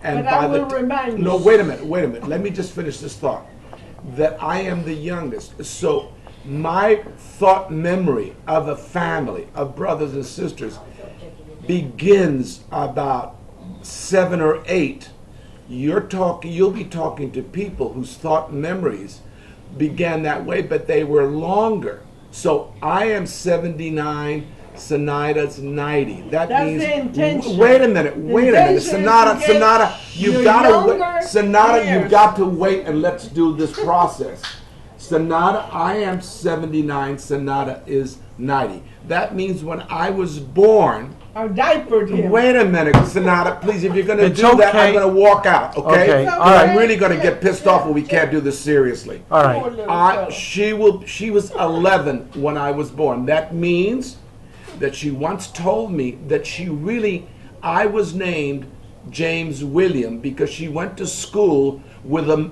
And but I will remind you. No, wait a minute. Let me just finish this thought. That I am the youngest. So my thought memory of a family, of brothers and sisters, begins about 7 or 8. You'll be talking to people whose thought memories began that way, but they were longer. So I am 79, Zenaida's 90. That's means the intention. Wait a minute. Zenaida, you've got to wait and let's do this process. Zenaida, I am 79, Zenaida is 90. That means when I was born, I diapered him. Wait a minute, Zenaida, please, if you're going to do that, okay. I'm going to walk out, okay? All right. I'm really going to get pissed off when we can't do this seriously. All right. She was 11 when I was born. That means that she once told me that I was named James William because she went to school with a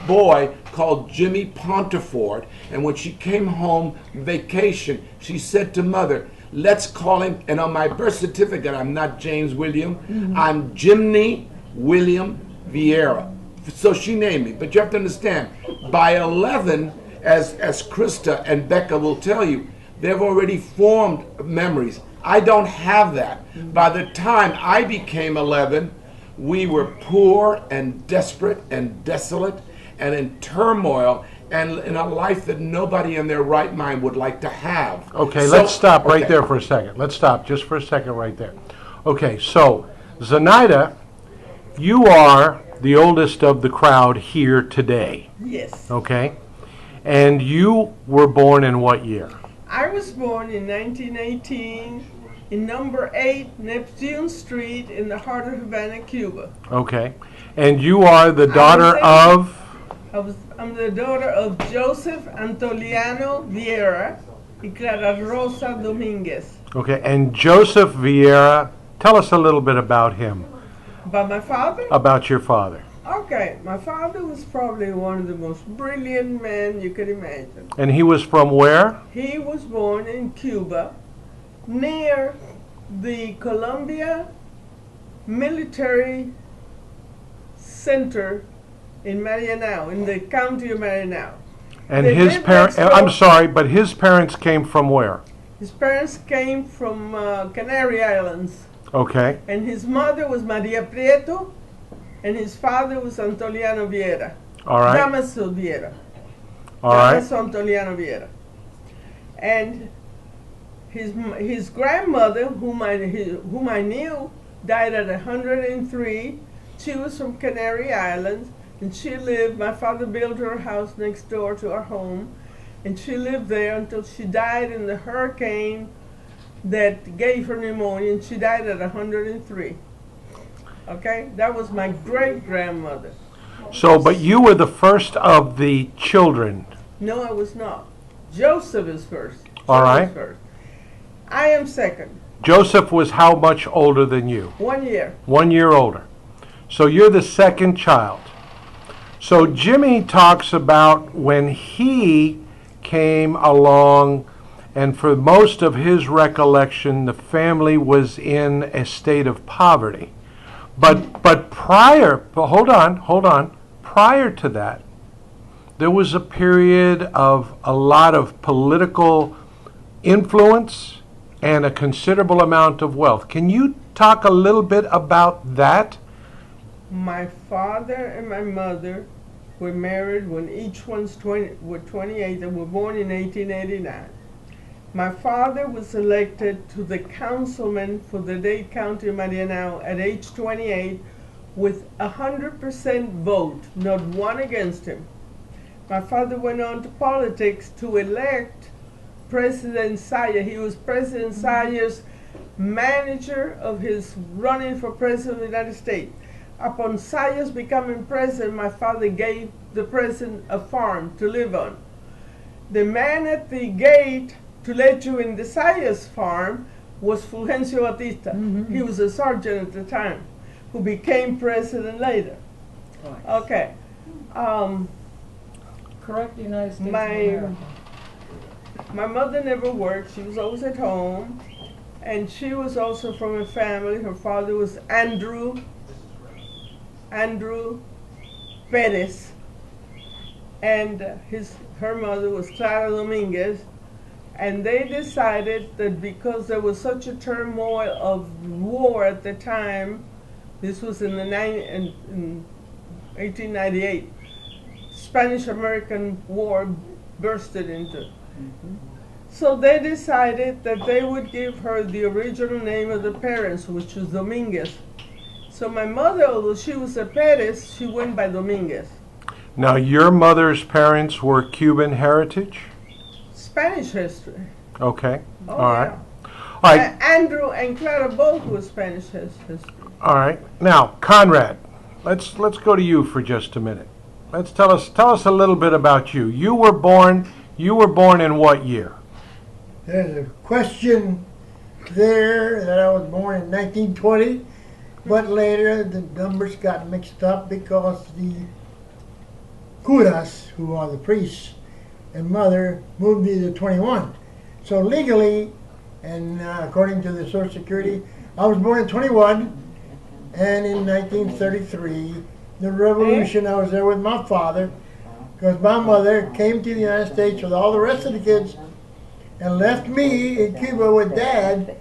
boy called Jimmy Pontefort, and when she came home vacation, she said to mother, let's call him, and on my birth certificate, I'm not James William, I'm Jimmy William Viera. So she named me, but you have to understand, by 11, as Krista and Becca will tell you, they've already formed memories. I don't have that. By the time I became 11, we were poor and desperate and desolate and in turmoil and in a life that nobody in their right mind would like to have. Okay, let's stop right there for a second. Let's stop just for a second right there. Okay, so Zenaida, you are the oldest of the crowd here today. Yes. Okay, and you were born in what year? I was born in 1918 in number 8 Neptune Street in the heart of Havana, Cuba. Okay, and you are the daughter of? I'm the daughter of Joseph Antoliano Viera and Clara Rosa Dominguez. Okay, and Joseph Viera, tell us a little bit about him. About my father? About your father. Okay, my father was probably one of the most brilliant men you could imagine. And he was from where? He was born in Cuba, near the Columbia Military Center in Marianao, in the county of Marianao. And his parents, I'm sorry, but his parents came from where? His parents came from Canary Islands. Okay. And his mother was Maria Prieto, and his father was Antoliano Viera. All right. Damaso Viera. All right. Damaso Antoliano Viera. And his grandmother, whom I knew, died at 103. She was from Canary Islands, and she lived. My father built her a house next door to our home, and she lived there until she died in the hurricane that gave her pneumonia, and she died at 103. Okay, that was my great grandmother. So, but you were the first of the children. No, I was not. Joseph is first. All right. First. I am second. Joseph was how much older than you? 1 year. 1 year older. So you're the second child. So Jimmy talks about when he came along, and for most of his recollection, the family was in a state of poverty. But prior, hold on. Prior to that, there was a period of a lot of political influence and a considerable amount of wealth. Can you talk a little bit about that? My father and my mother were married when each one's 28 and were born in 1889. My father was elected to the councilman for the Dade County of Marianao at age 28 with 100% vote, not one against him. My father went on to politics to elect President Saya. He was President Saya's manager of his running for president of the United States. Upon Saya's becoming president, my father gave the president a farm to live on. The man at the gate to let you in the Saya's farm was Fulgencio Batista. He was a sergeant at the time, who became president later. Okay. Correct, the United States of America. My mother never worked. She was always at home. And she was also from a family. Her father was Andrew Andrew Perez, and her mother was Clara Dominguez, and they decided that because there was such a turmoil of war at the time, this was in 1898, Spanish-American War bursted into. So they decided that they would give her the original name of the parents, which was Dominguez. So my mother, although she was a Perez, she went by Dominguez. Now, your mother's parents were Cuban heritage? Spanish history. Okay. Oh, All right. yeah. All right. Andrew and Clara both were Spanish history. All right. Now, Conrad, let's go to you for just a minute. Tell us a little bit about you. You were born in what year? There's a question there that I was born in 1920, but later the numbers got mixed up because the curas, who are the priests, and mother moved me to 21. So legally, and according to the Social Security, I was born in 21, and in 1933, the revolution, I was there with my father, because my mother came to the United States with all the rest of the kids and left me in Cuba with Dad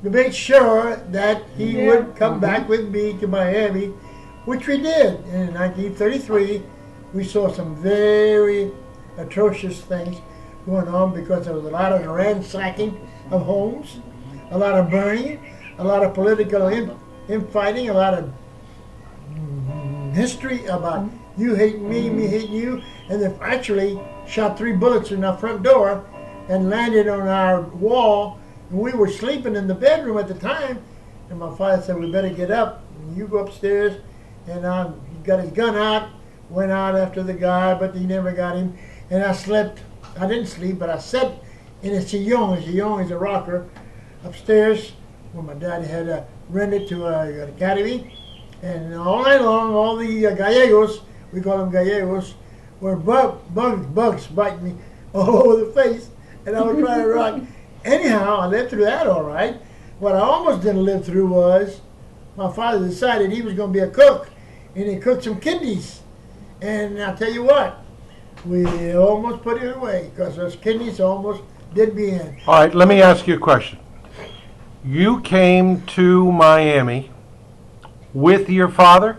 to make sure that he would come back with me to Miami, which we did. And in 1933, we saw some very atrocious things going on because there was a lot of ransacking of homes, a lot of burning, a lot of political infighting, a lot of history about you hating me, me hating you, and they actually shot 3 bullets in our front door and landed on our wall. And we were sleeping in the bedroom at the time, and my father said, we better get up. And you go upstairs, and he got his gun out, went out after the guy, but he never got him. And I slept, I didn't sleep, but I sat in a sillon. A sillon is a rocker upstairs where my dad had rented to an academy. And all night long, all the gallegos, we call them gallegos, were bugs biting me all over the face, and I was trying to rock. Anyhow, I lived through that all right. What I almost didn't live through was my father decided he was going to be a cook, and he cooked some kidneys. And I'll tell you what, we almost put it away because those kidneys almost did me in. All right, let me ask you a question. You came to Miami with your father?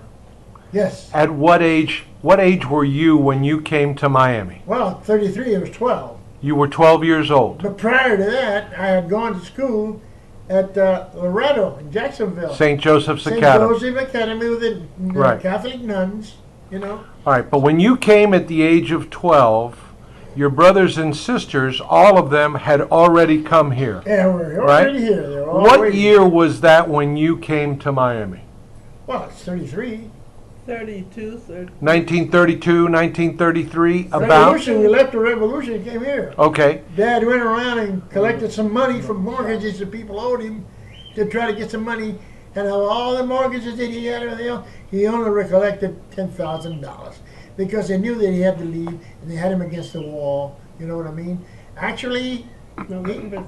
Yes. At what age? What age were you when you came to Miami? Well, at 33, I was 12. You were 12 years old. But prior to that, I had gone to school at Loretto in Jacksonville. St. Joseph's St. Academy. Joseph Academy with the Right. Catholic nuns, you know. All right, but when you came at the age of 12, your brothers and sisters, all of them had already come here. Yeah, we're Right? already here. They're all What waiting. year was that when you came to Miami? Well, it's 33. 32, 30. 1932, 1933, about? Revolution, we left the revolution and came here. Okay. Dad went around and collected some money from mortgages that people owed him to try to get some money. And of all the mortgages that he had, everything else, he only recollected $10,000 because they knew that he had to leave and they had him against the wall. You know what I mean? Actually,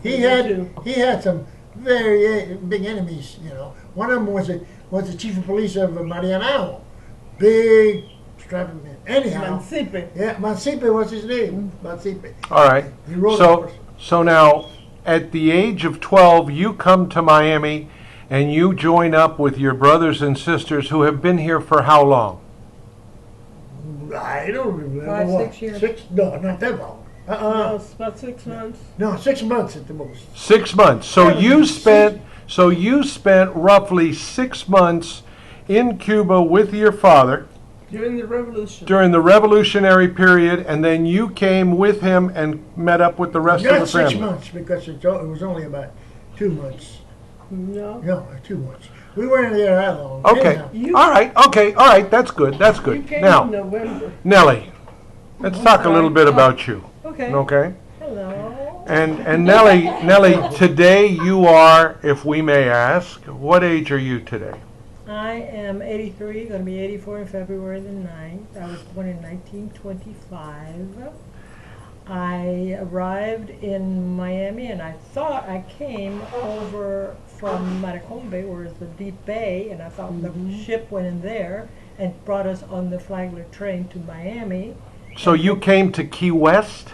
he had some very big enemies. You know, one of them was the chief of police of Marianao, big strapping man. Anyhow, Mancipe. yeah, Mancipe was his name. Mancipe. All right. He wrote it for us. So now, at the age of 12, you come to Miami and you join up with your brothers and sisters who have been here for how long? I don't remember. 5, what? 6 years? No, not that long. No, it's about 6 months. No, 6 months at the most. 6 months. So 7, you 6. spent roughly 6 months in Cuba with your father During the revolution. during the revolutionary period, and then you came with him and met up with the rest of Not the 6 family. months because it was only about 2 months. No. No, 2 months. We weren't there that long. Okay. Anyhow, All right. Okay. All right. That's good. That's You good. came in Now, November. Nellie, let's talk a little bit about you. Okay. Okay. Hello. And Nellie, today you are, if we may ask, what age are you today? I am 83, going to be 84 in February the 9th. I was born in 1925. I arrived in Miami and I thought I came over from Maracombe, where is the deep bay, and I thought the ship went in there and brought us on the Flagler train to Miami, So you came to Key West?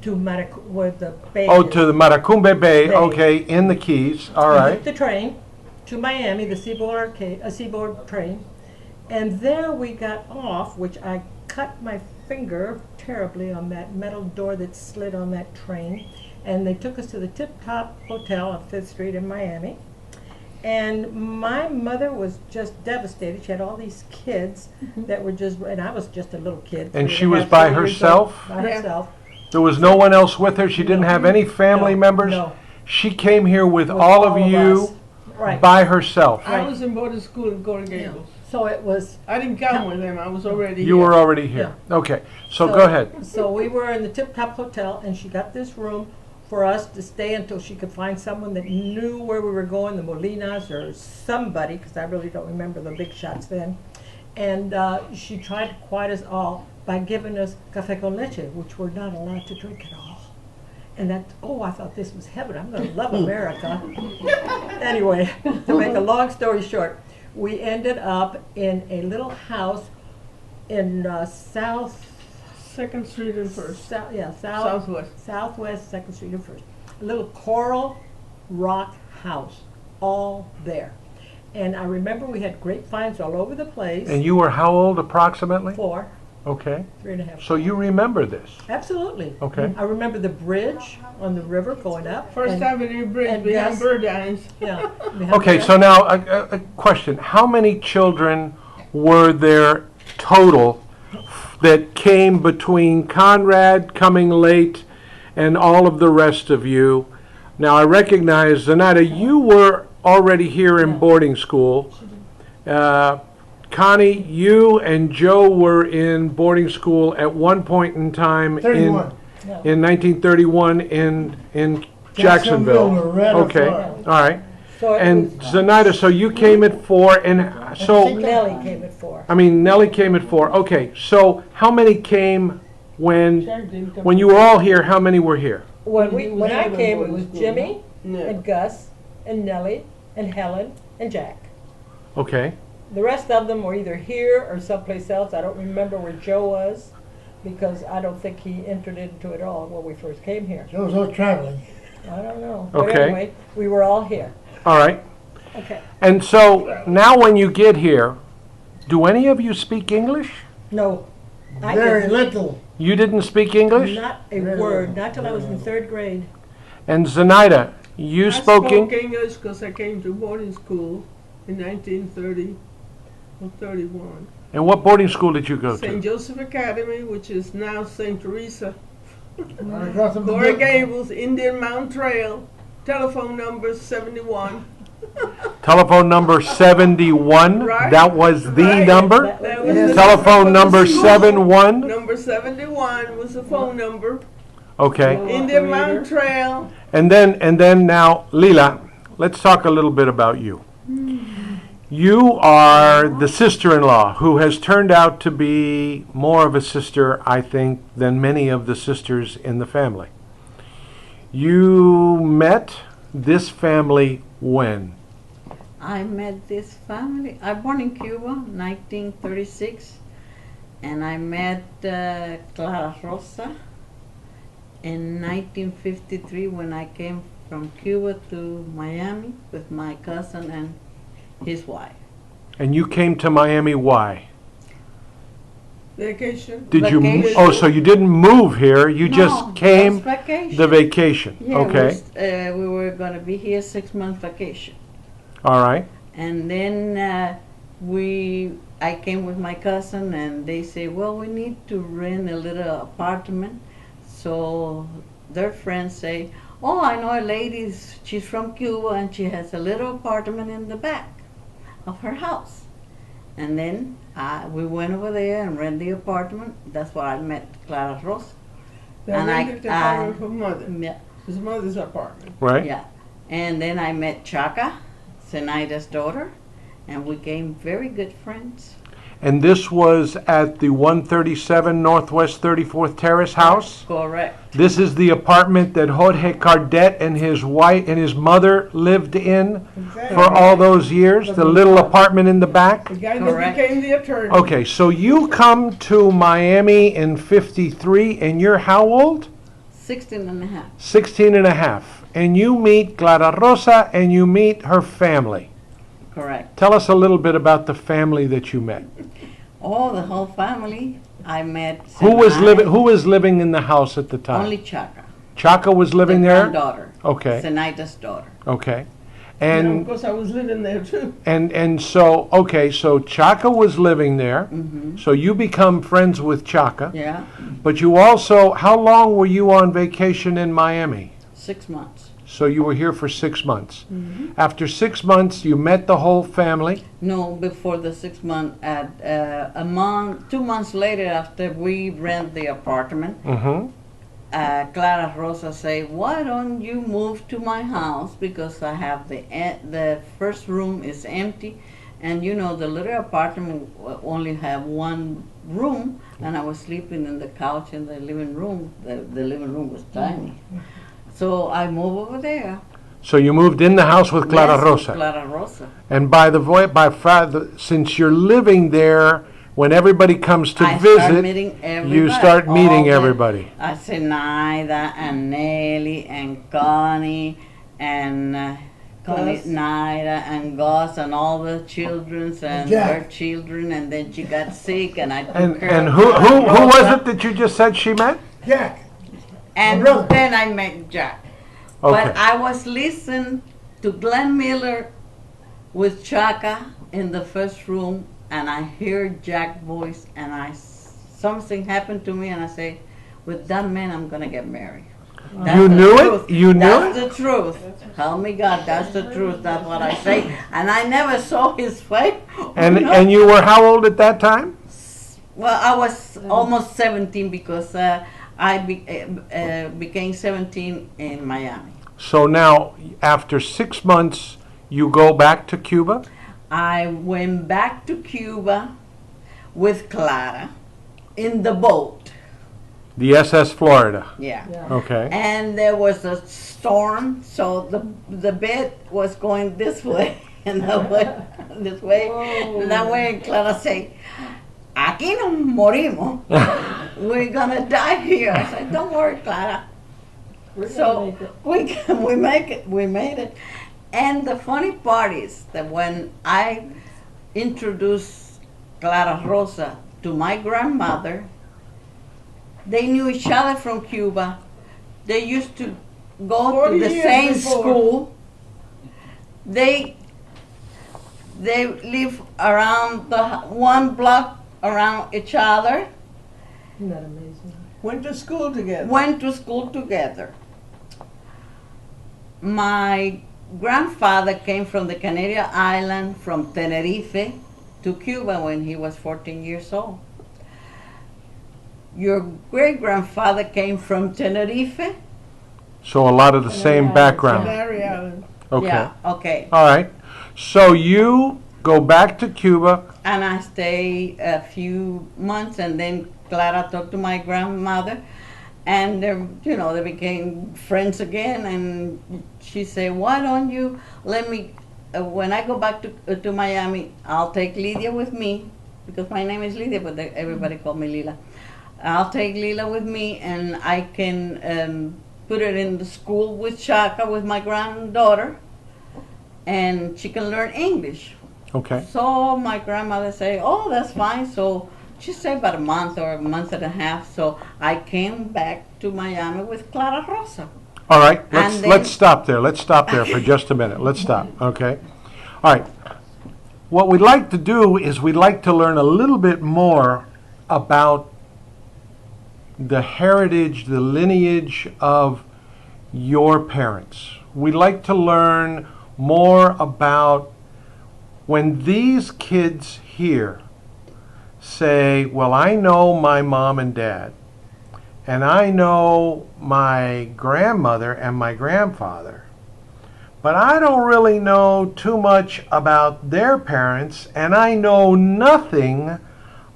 to where the bay Oh, is. to the Maracumbe Bay, Bay. okay, in the Keys, all We right. took the train to Miami, the seaboard train, and there we got off, which I cut my finger terribly on that metal door that slid on that train, and they took us to the Tip Top Hotel on 5th Street in Miami. And my mother was just devastated. She had all these kids that were just, and I was just a little kid. And 3 she and a was half, by 4 years herself? old, By Yeah. herself. There was no one else with her? She didn't have any family No, members? no. She came here with With all of us. you Right. by herself? I was in boarding school in Coral Gables. So it was. I didn't come with them. I was already You here. were already here. Okay, so go ahead. So we were in the Tip Top Hotel, and she got this room for us to stay until she could find someone that knew where we were going, the Molinas or somebody, because I really don't remember the big shots then. And she tried to quiet us all by giving us café con leche, which we're not allowed to drink at all. And that, I thought this was heaven. I'm going to love America. Anyway, to make a long story short, we ended up in a little house in Second Street and First. Southwest. Southwest, Second Street and First. A little coral rock house, all there. And I remember we had grapevines all over the place. And you were how old approximately? 4, Okay, 3.5. so you remember this? Absolutely. Okay. I remember the bridge on the river going up. First and- Avenue Bridge and behind Gus- Burdines. Yeah. behind Okay, the- so now a question. How many children were there total that came between Conrad coming late and all of the rest of you? Now, I recognize, Zenaida, you were already here in boarding school. Connie, you and Joe were in boarding school at one point in time 31. in 1931 in Jacksonville. Loretta, Okay, Florida. all right. So it And was- Zenaida, so you came at 4, and so, Nellie came at 4. I mean, Nellie came at 4. Okay, so how many came when you were all here? How many were here? When I came, it was School. Jimmy Yeah. and Gus and Nellie and Helen and Jack. Okay, The rest of them were either here or someplace else. I don't remember where Joe was, because I don't think he entered into it all when we first came here. Joe's all traveling. I don't know. But Okay. anyway, we were all here. all right. Okay. And so now when you get here, do any of you speak English? No. I Very didn't. little. You didn't speak English? Not a Really? word, not till I was in 3rd grade. And Zenaida, you I spoke spoke English? English because I came to boarding school in 1930 or 31. And what boarding school did you go St. to? Joseph Academy, which is now St. Teresa. Right across from the Coral building. Gables, Indian Mound Trail, telephone number 71. Telephone number 71? Right. That was the Right. number? That was Yes. the Telephone for the number school. 71? Number 71 was the phone number. Okay. Indian Mound Trail. And then now, Lila, let's talk a little bit about you. You are the sister-in-law who has turned out to be more of a sister, I think, than many of the sisters in the family. You met this family when? I met this family. I born in Cuba, 1936, and I met Clara Rosa in 1953 when I came from Cuba to Miami with my cousin and his wife. And you came to Miami, why? Vacation. Did you? Vacation. Oh, so you didn't move here, you just No, came just vacation. the vacation. Yeah, Okay, we were going to be here 6 month vacation. all right. And then I came with my cousin, and they say, well, we need to rent a little apartment. So their friends say, oh, I know a lady, she's from Cuba, and she has a little apartment in the back of her house. And then we went over there and rented the apartment. That's where I met Clara Rosa. They And rented the apartment for mother. Yeah, His mother's apartment. Right? yeah. And then I met Chaka, Zenaida's daughter, and we became very good friends. And this was at the 137 Northwest 34th Terrace house? Correct. This is the apartment that Jorge Cardet and his wife and his mother lived in Exactly. for all those years? The little apartment in the back? The guy Correct. that became the attorney. Okay, so you come to Miami in 53 and you're how old? 16 and a half. 16 and a half. And you meet Clara Rosa and you meet her family. Correct. Tell us a little bit about the family that you met. Oh, the whole family. I met. Who was Zenaida, living in the house at the time? Only Chaka. Chaka was living the there? Granddaughter. Okay. Zenaida's daughter. Okay. And of And course, I was living there too. so okay, so Chaka was living there. Mm-hmm. So you become friends with Chaka. Yeah. But you also, how long were you on vacation in Miami? 6 months. So you were here for 6 months. After 6 months, you met the whole family. No, before the 6 months. At a month, 2 months later, after we rent the apartment, Mm-hmm. Clara Rosa say, "Why don't you move to my house? Because I have the first room is empty, and you know the little apartment only have one room, and I was sleeping in the couch in the living room. The living room was tiny, so I moved over there." So you moved in the house with Clara Yes, Rosa. Clara Rosa. And since you're living there, when everybody comes to I start visit, meeting everybody. you start meeting All the- everybody. Zenaida and Nellie and Connie and Gus. Naida and Gus and all the children and Jack. her children, and then she got sick and I took And care and of who Clara was Rosa. it that you just said she met? Jack. And My brother. then I met Jack. Okay. But I was listening to Glenn Miller with Chaka in the first room, and I hear Jack's voice, and something happened to me, and I say, with that man, I'm gonna get married. That's You the knew it? truth. You knew That's it? the truth. Help me God, that's the truth. That's what I say. And I never saw his face. And No. and you were how old at that time? Well, I was almost 17 because I became 17 in Miami. So now, after 6 months, you go back to Cuba? I went back to Cuba with Clara in the boat. The SS Florida. Yeah. Okay. And there was a storm, so the bed was going this way and that way, this way. And that way, and Clara say, "Aquí nos morimos. We're gonna die here." I said, "Don't worry, Clara." So we made it. And the funny part is that when I introduced Clara Rosa to my grandmother, they knew each other from Cuba. They used to go to 40 the years same before. school. They live around the one block around each other. Isn't that amazing? Went to school together. Went to school together. My grandfather came from the Canadian island from Tenerife to Cuba when he was 14 years old. Your great-grandfather came from Tenerife? So a lot of the same background. Larry Allen. Okay. Yeah, okay. All right. So you go back to Cuba. And I stayed a few months, and then Clara talked to my grandmother, and they became friends again. And she said, "Why don't you let me? When I go back to Miami, I'll take Lydia with me, because my name is Lydia, but everybody called me Lila. I'll take Lila with me, and I can put her in the school with Chaka, with my granddaughter, and she can learn English." Okay. So my grandmother said, "Oh, that's fine." So she stayed about a month or a month and a half. So I came back to Miami with Clara Rosa. All right. And then- Let's stop there. Let's stop there for just a minute. Let's stop. Okay. All right. What we'd like to do is we'd like to learn a little bit more about the heritage, the lineage of your parents. We'd like to learn more about when these kids here say, "Well, I know my mom and dad, and I know my grandmother and my grandfather, but I don't really know too much about their parents, and I know nothing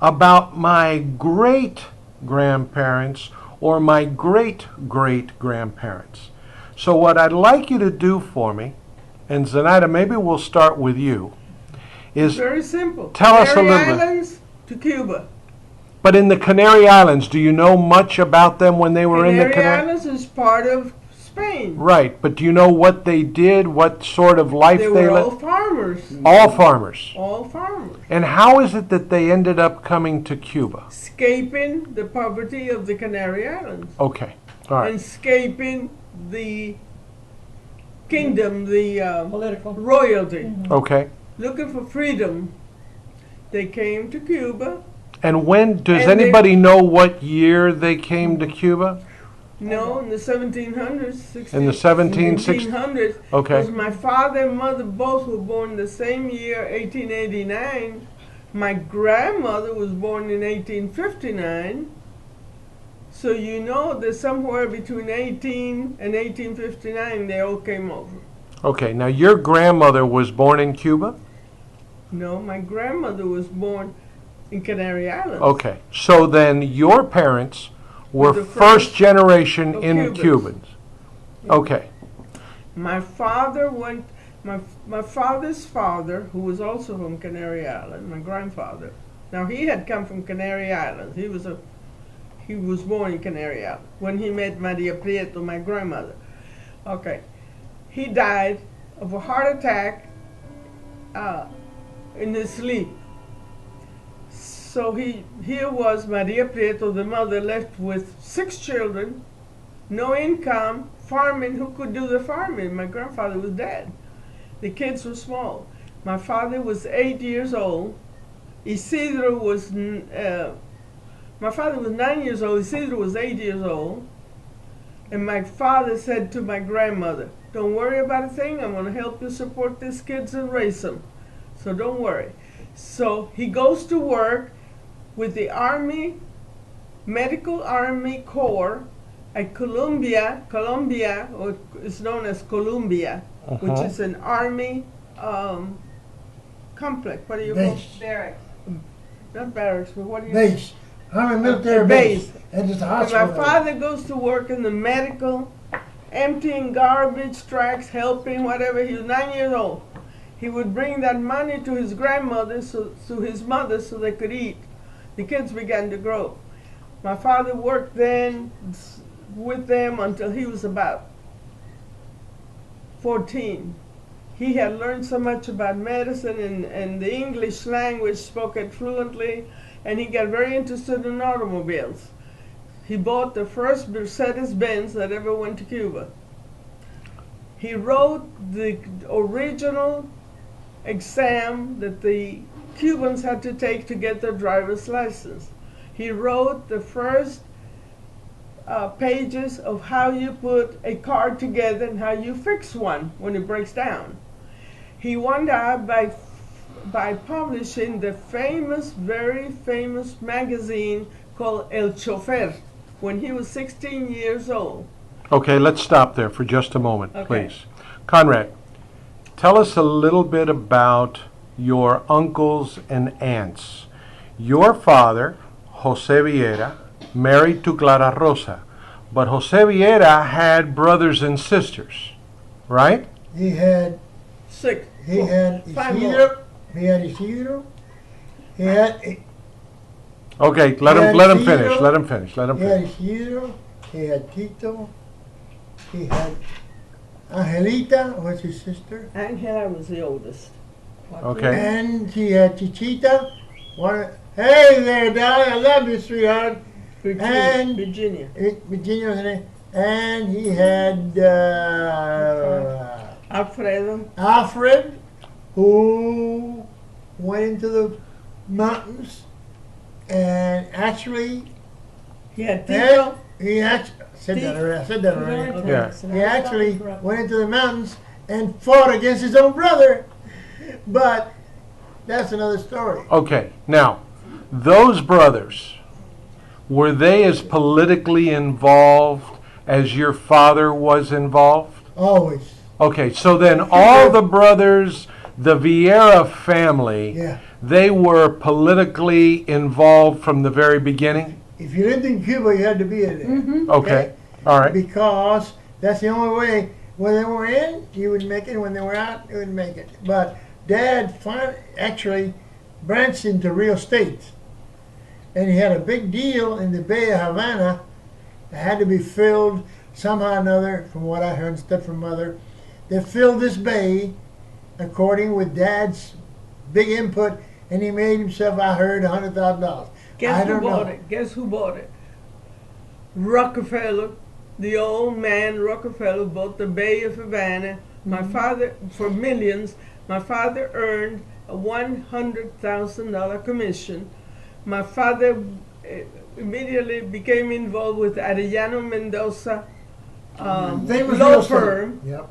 about my great-grandparents or my great-great-grandparents. So what I'd like you to do for me, and Zenaida, maybe we'll start with you, is Very simple. tell us a Canary little bit. Islands to Cuba. But in the Canary Islands, do you know much about them when they were in the Canary Canary? Islands is part of Spain. Right, but do you know what they did, what sort of life They they were all lived? farmers. All farmers. All farmers. And how is it that they ended up coming to Cuba? Escaping the poverty of the Canary Islands. Okay, all right. And escaping the kingdom, the Political. royalty. Okay. Looking for freedom. They came to Cuba. And when, does And they- anybody know what year they came to Cuba? No, in the 1700s. In the 1760s? 1700s. Okay. Because my father and mother both were born the same year, 1889. My grandmother was born in 1859. So you know that somewhere between 18 and 1859 they all came over. Okay, now your grandmother was born in Cuba? No, my grandmother was born in Canary Islands. Okay, so then your parents were The first first generation of in Cubans. Cubans. Okay, My father went. My father's father, who was also from Canary Island, my grandfather. Now he had come from Canary Islands. He was born in Canary Island when he met Maria Prieto, my grandmother. Okay, he died of a heart attack in his sleep. So here was Maria Prieto, the mother, left with 6 children, no income, farming. Who could do the farming? My grandfather was dead. The kids were small. My father was 8 years old. Isidro was, my father was 9 years old. Isidro was 8 years old. And my father said to my grandmother, "Don't worry about a thing. I'm going to help you support these kids and raise them. So don't worry." So he goes to work with the Army, Medical Army Corps at Colombia, or it's known as Columbia, which is an army complex. What do you call it? Base. Barracks. Not barracks, but what do you Base. Army military base. base. And it's a And hospital. my father goes to work in the medical, emptying garbage trucks, helping, whatever. He was 9 years old. He would bring that money to his grandmother, to his mother, so they could eat. The kids began to grow. My father worked then with them until he was about 14. He had learned so much about medicine and the English language, spoke it fluently, and he got very interested in automobiles. He bought the first Mercedes-Benz that ever went to Cuba. He wrote the original exam that the Cubans had to take to get their driver's license. He wrote the first pages of how you put a car together and how you fix one when it breaks down. He won out by publishing the famous, very famous magazine called El Chofer when he was 16 years old. okay, let's stop there for just a moment, Okay. please. Conrad, tell us a little bit about your uncles and aunts. Your father, Jose Viera, married to Clara Rosa, but Jose Viera had brothers and sisters, right? He had 6. He had 5 more. Isidro. He had Isidro. He had Okay, let Yeah, him Isidro. finish. Let him finish. Let him he had finish. Isidro. He had Tito. He had Angelita, was his sister, Angela was the oldest. Okay. and he had Chichita. Hey there, darling, I love you, sweetheart. And- Virginia. Virginia was her name. And he had Alfredo. Alfred, who went into the mountains and actually He had Tito. he actually I said that already. Yeah. He actually went into the mountains and fought against his own brother. But that's another story. Okay, now, those brothers, were they as politically involved as your father was involved? Always. Okay, so then all the brothers, the Viera family, Yeah. they were politically involved from the very beginning? If you lived in Cuba, you had to be in there. Okay, all right. Because that's the only way. When they were in, you would make it. When they were out, you would make it. But Dad actually branched into real estate. And he had a big deal in the Bay of Havana that had to be filled somehow or another, from what I heard from Mother. They filled this bay according with Dad's big input, and he made himself, I heard, $100,000. Guess I who don't bought know. it? Guess who bought it? Rockefeller. The old man Rockefeller bought the Bay of Havana. My father, for millions, my father earned a $100,000 commission. My father immediately became involved with Arellano Mendoza They was law real estate. firm, Yep.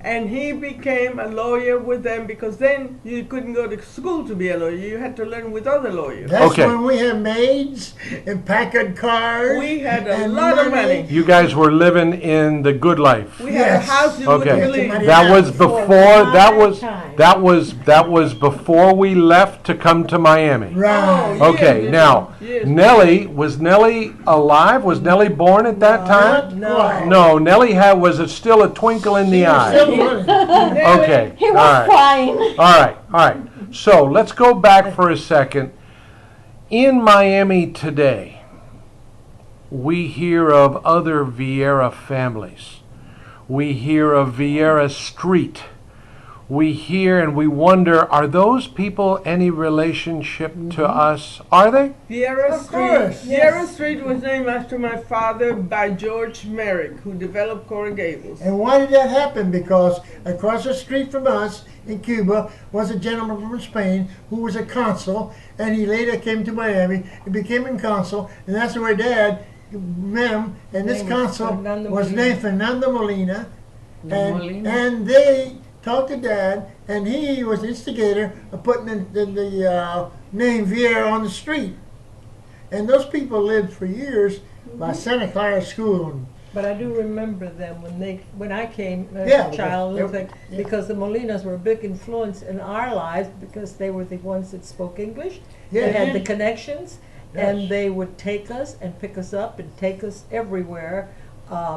and he became a lawyer with them because then you couldn't go to school to be a lawyer. You had to learn with other lawyers. That's Okay. when we had maids and Packard cars. We had a and lot of money. You guys were living in the good life. We had a Yes. house you Okay. wouldn't believe. That was before, Time. that was before we left to come to Miami. Right. Oh, Okay, yes, now, yes. was Nellie alive? Was Nellie born at that time? No. No, Nellie was still a twinkle in the eye. Still running. Okay, He all was right. crying. All right. So let's go back for a second. In Miami today, we hear of other Viera families. We hear of Viera Street. We hear and we wonder, are those people any relationship to us? Are they? Viera Of Street. course, Viera Street was named after my father by George Merrick, who developed Coral Gables. And why did that happen? Because across the street from us in Cuba was a gentleman from Spain who was a consul, and he later came to Miami and became a consul, and that's where Dad met him. And this Name was consul Fernando was Molina. named Fernando Molina, Molina. and they talked to Dad, and he was the instigator of putting the name Viera on the street. And those people lived for years by Santa Clara School. But I do remember them when I came as Yeah, a child, it was they- like, yeah. because the Molinas were a big influence in our lives because they were the ones that spoke English. Yeah. They had the connections, Yes. and they would take us and pick us up and take us everywhere.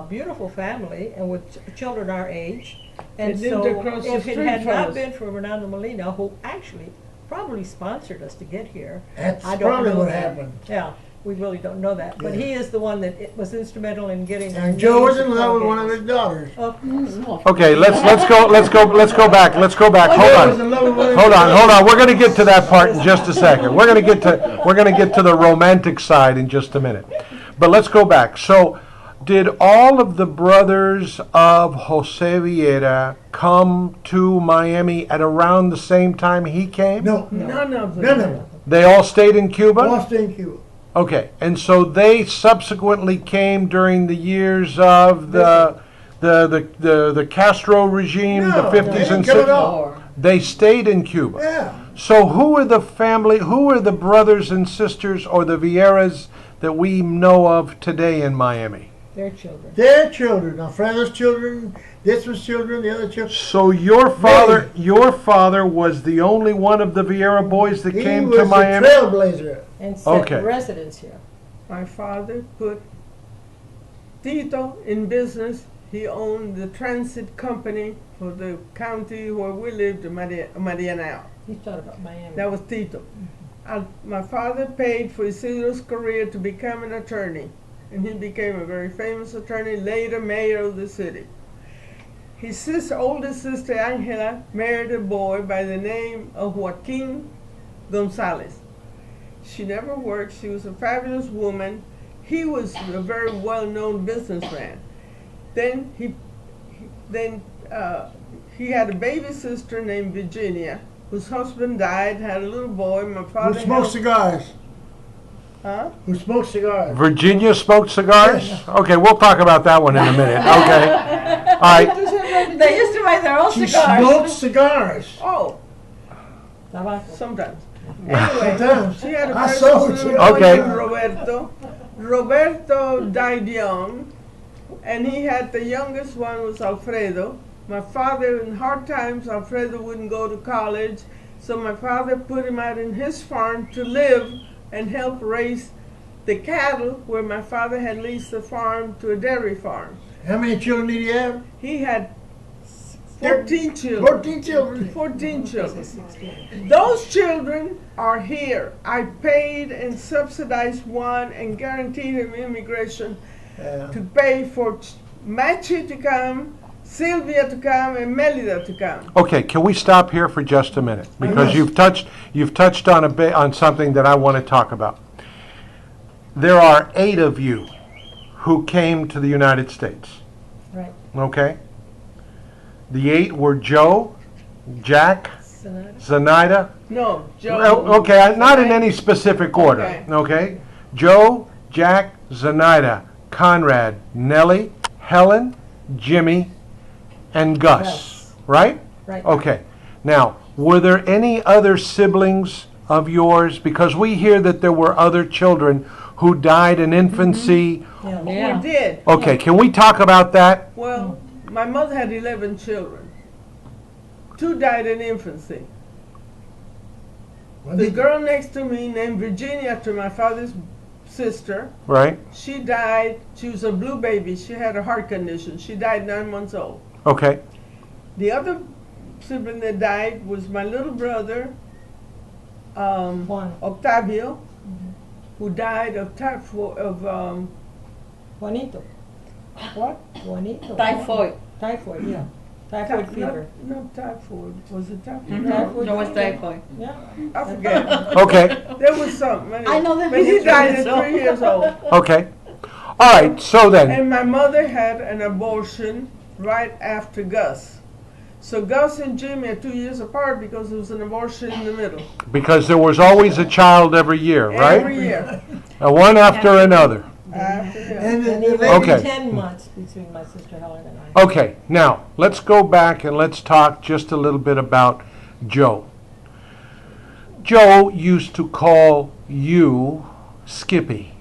Beautiful family, and with children our age. And They lived so, across the if it street had from not us. been for Fernando Molina, who actually probably sponsored us to get here, That's I don't probably know what that. happened. Yeah, we really don't know that. But Yeah. he is the one that was instrumental in getting. the And Joe was names in of love with Coral one of his Gables. daughters. Of course. Okay, let's go back. Joe was in love with one of his Hold daughters. on. We're going to get to that part in just a second. We're going to get to the romantic side in just a minute. But let's go back. So, did all of the brothers of Jose Viera come to Miami at around the same time he came? No, None of them. none of them. They all stayed in Cuba? Lost in Cuba. Okay, and so they subsequently came during the years of the Castro regime, No, the 50s they and didn't come at 60s. all. They stayed in Cuba. Yeah. So who are the brothers and sisters or the Vieras that we know of today in Miami? Their children. Their children, Alfredo's children, this was children, the other children. So your father was the only one of the Viera boys that He came was to a Miami? trailblazer. And set Okay. residence here. My father put Tito in business. He owned the transit company for the county where we lived, Marianao. He thought about Miami. That was Tito. My father paid for Isidro's career to become an attorney, and he became a very famous attorney, later mayor of the city. His oldest sister, Angela, married a boy by the name of Joaquin Gonzalez. She never worked. She was a fabulous woman. He was a very well-known businessman. Then he had a baby sister named Virginia, whose husband died, had a little boy. My father Who smoked helped- cigars? Huh? Who smoked cigars? Virginia smoked cigars? Okay, we'll talk about that one in a minute. Okay. All right. They used to make their own She cigars. smoked cigars. Oh, Tobacco. sometimes. Anyway, Sometimes. she had a I precious saw it. little boy Okay. named Roberto. Roberto died young, and he had the youngest one was Alfredo. My father, in hard times, Alfredo wouldn't go to college, so my father put him out in his farm to live and help raise the cattle where my father had leased the farm to a dairy farm. How many children did he have? He had 14 children. 14 children. 14 children. Those children are here. I paid and subsidized one and guaranteed him immigration to pay for Machi to come, Sylvia to come, and Melida to come. Okay, can we stop here for just a minute? Because you've touched on a bit on something that I want to talk about. There are 8 of you who came to the United States. Right. Okay? The 8 were Joe, Jack, Zenaida. Zenaida. No, Joe. Okay, not in any specific order. Okay. Okay? Joe, Jack, Zenaida, Conrad, Nellie, Helen, Jimmy, and Gus. Gus. Right? Right. Okay. Now, were there any other siblings of yours? Because we hear that there were other children who died in infancy. Yeah. Yeah. We did. Okay, can we talk about that? Well, my mother had 11 children. 2 died in infancy. The girl next to me, named Virginia, after my father's sister, Right? she died. She was a blue baby. She had a heart condition. She died 9 months old. Okay. The other sibling that died was my little brother, Juan. Octavio, who died of Juanito. what? Juanito. Typhoid. Typhoid, yeah. Typhoid fever. No, typhoid. Was it typhoid? Typhoid There was fever. typhoid. Yeah. I forget. Okay. There was something. Anyway. I know that But he history died at so. 3 years old. Okay. All right, so then, And my mother had an abortion right after Gus. So Gus and Jimmy are 2 years apart because there was an abortion in the middle. because there was always a child every year, right? Every year. One after another. After that. And And the even lady, Okay. 10 months between my sister Helen and I. Okay, now, let's go back and let's talk just a little bit about Joe. Joe used to call you Skippy.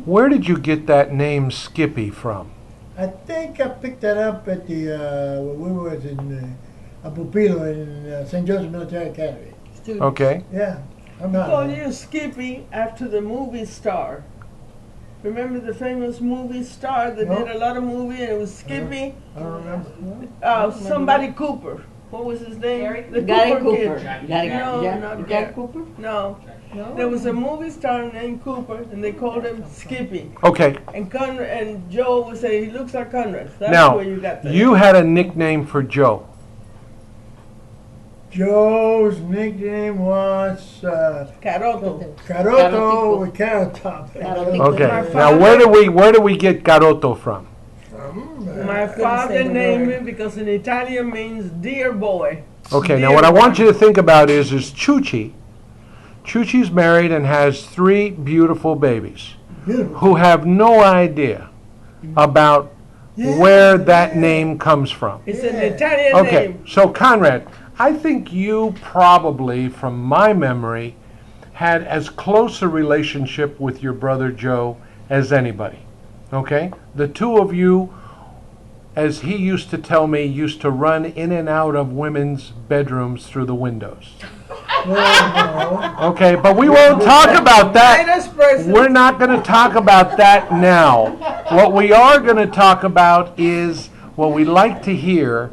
Where did you get that name Skippy from? I think I picked that up at the, when we was in Pupilo in St. Joseph Military Academy. Students. Okay, Yeah, I'm We call not. you Skippy after the movie star. Remember the famous movie star that No. did a lot of movie and it was Skippy? I don't remember. Somebody Cooper. What was his name? The Gary Cooper Cooper. kid. Gary, No, Gary, not Gary Gary. Cooper? No. No? There was a movie star named Cooper and they called him Skippy. okay. And Conrad, and Joe would say he looks like Conrad. That's Now, where you got that. you had a nickname for Joe. Joe's nickname was Caroto. Caroto with Carrot Top. Carotico. Okay, My now where do we get Garoto from? My father say the named word. me because in Italian means dear boy. Okay, now Dear what I want boy. you to think about is Chuchi. Chuchi's married and has 3 beautiful babies Beautiful. who have no idea about where that name comes from. It's an Italian Okay, name. so Conrad, I think you probably, from my memory, had as close a relationship with your brother Joe as anybody. Okay? The 2 of you, as he used to tell me, used to run in and out of women's bedrooms through the windows. Okay, but we won't talk about that. Vice President. We're not going to talk about that now. What we are going to talk about is what we like to hear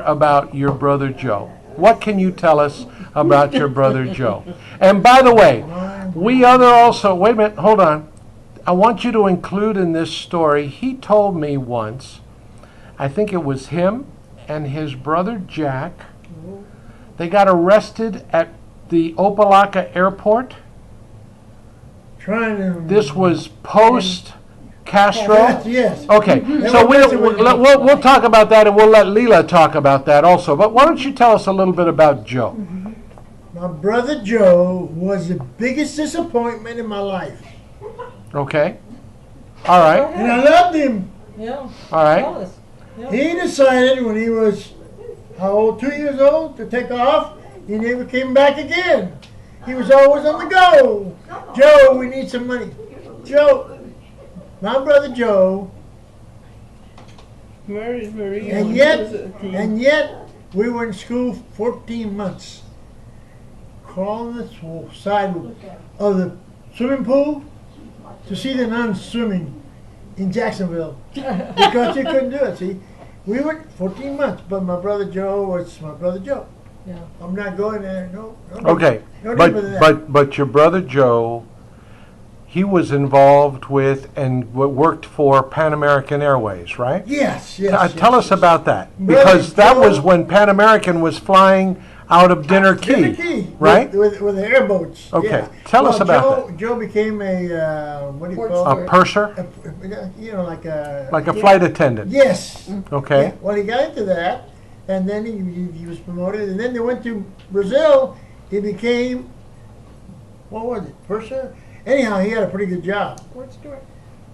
about your brother Joe. What can you tell us about your brother Joe? And by the way, wait a minute, hold on. I want you to include in this story, he told me once, I think it was him and his brother Jack, they got arrested at the Opelika airport. Trying to. This was post Castro. Yes. Okay, so we'll talk about that, and we'll let Lila talk about that also. But why don't you tell us a little bit about Joe? My brother Joe was the biggest disappointment in my life. Okay. All right. And I loved him. Yeah. All right. Tell us. Yeah. He decided when he was, how old, 2 years old, to take off. He never came back again. He was always on the go. Joe, we need some money. Joe, my brother Joe married Maria. And when yet, she was a teen. and yet, we were in school 14 months. Crawling the side of the swimming pool to see the nuns swimming in Jacksonville because you couldn't do it. See, we were 14 months, but my brother Joe was my brother Joe. Yeah. I'm not going there. No. Okay, No deeper than that. but your brother Joe, he was involved with and worked for Pan American Airways, right? Yes. Tell us about that, Brother because that was Joe- when Pan American was flying out of Dinner Key, right? With the airboats. Okay, yeah. tell us about that. Joe became a what do you Port call A it? purser, You know, like a flight attendant. Yes. Okay. Yeah, well, he got into that, and then he was promoted, and then they went to Brazil. He became, what was it, purser? Anyhow, he had a pretty good job. Port Stewart.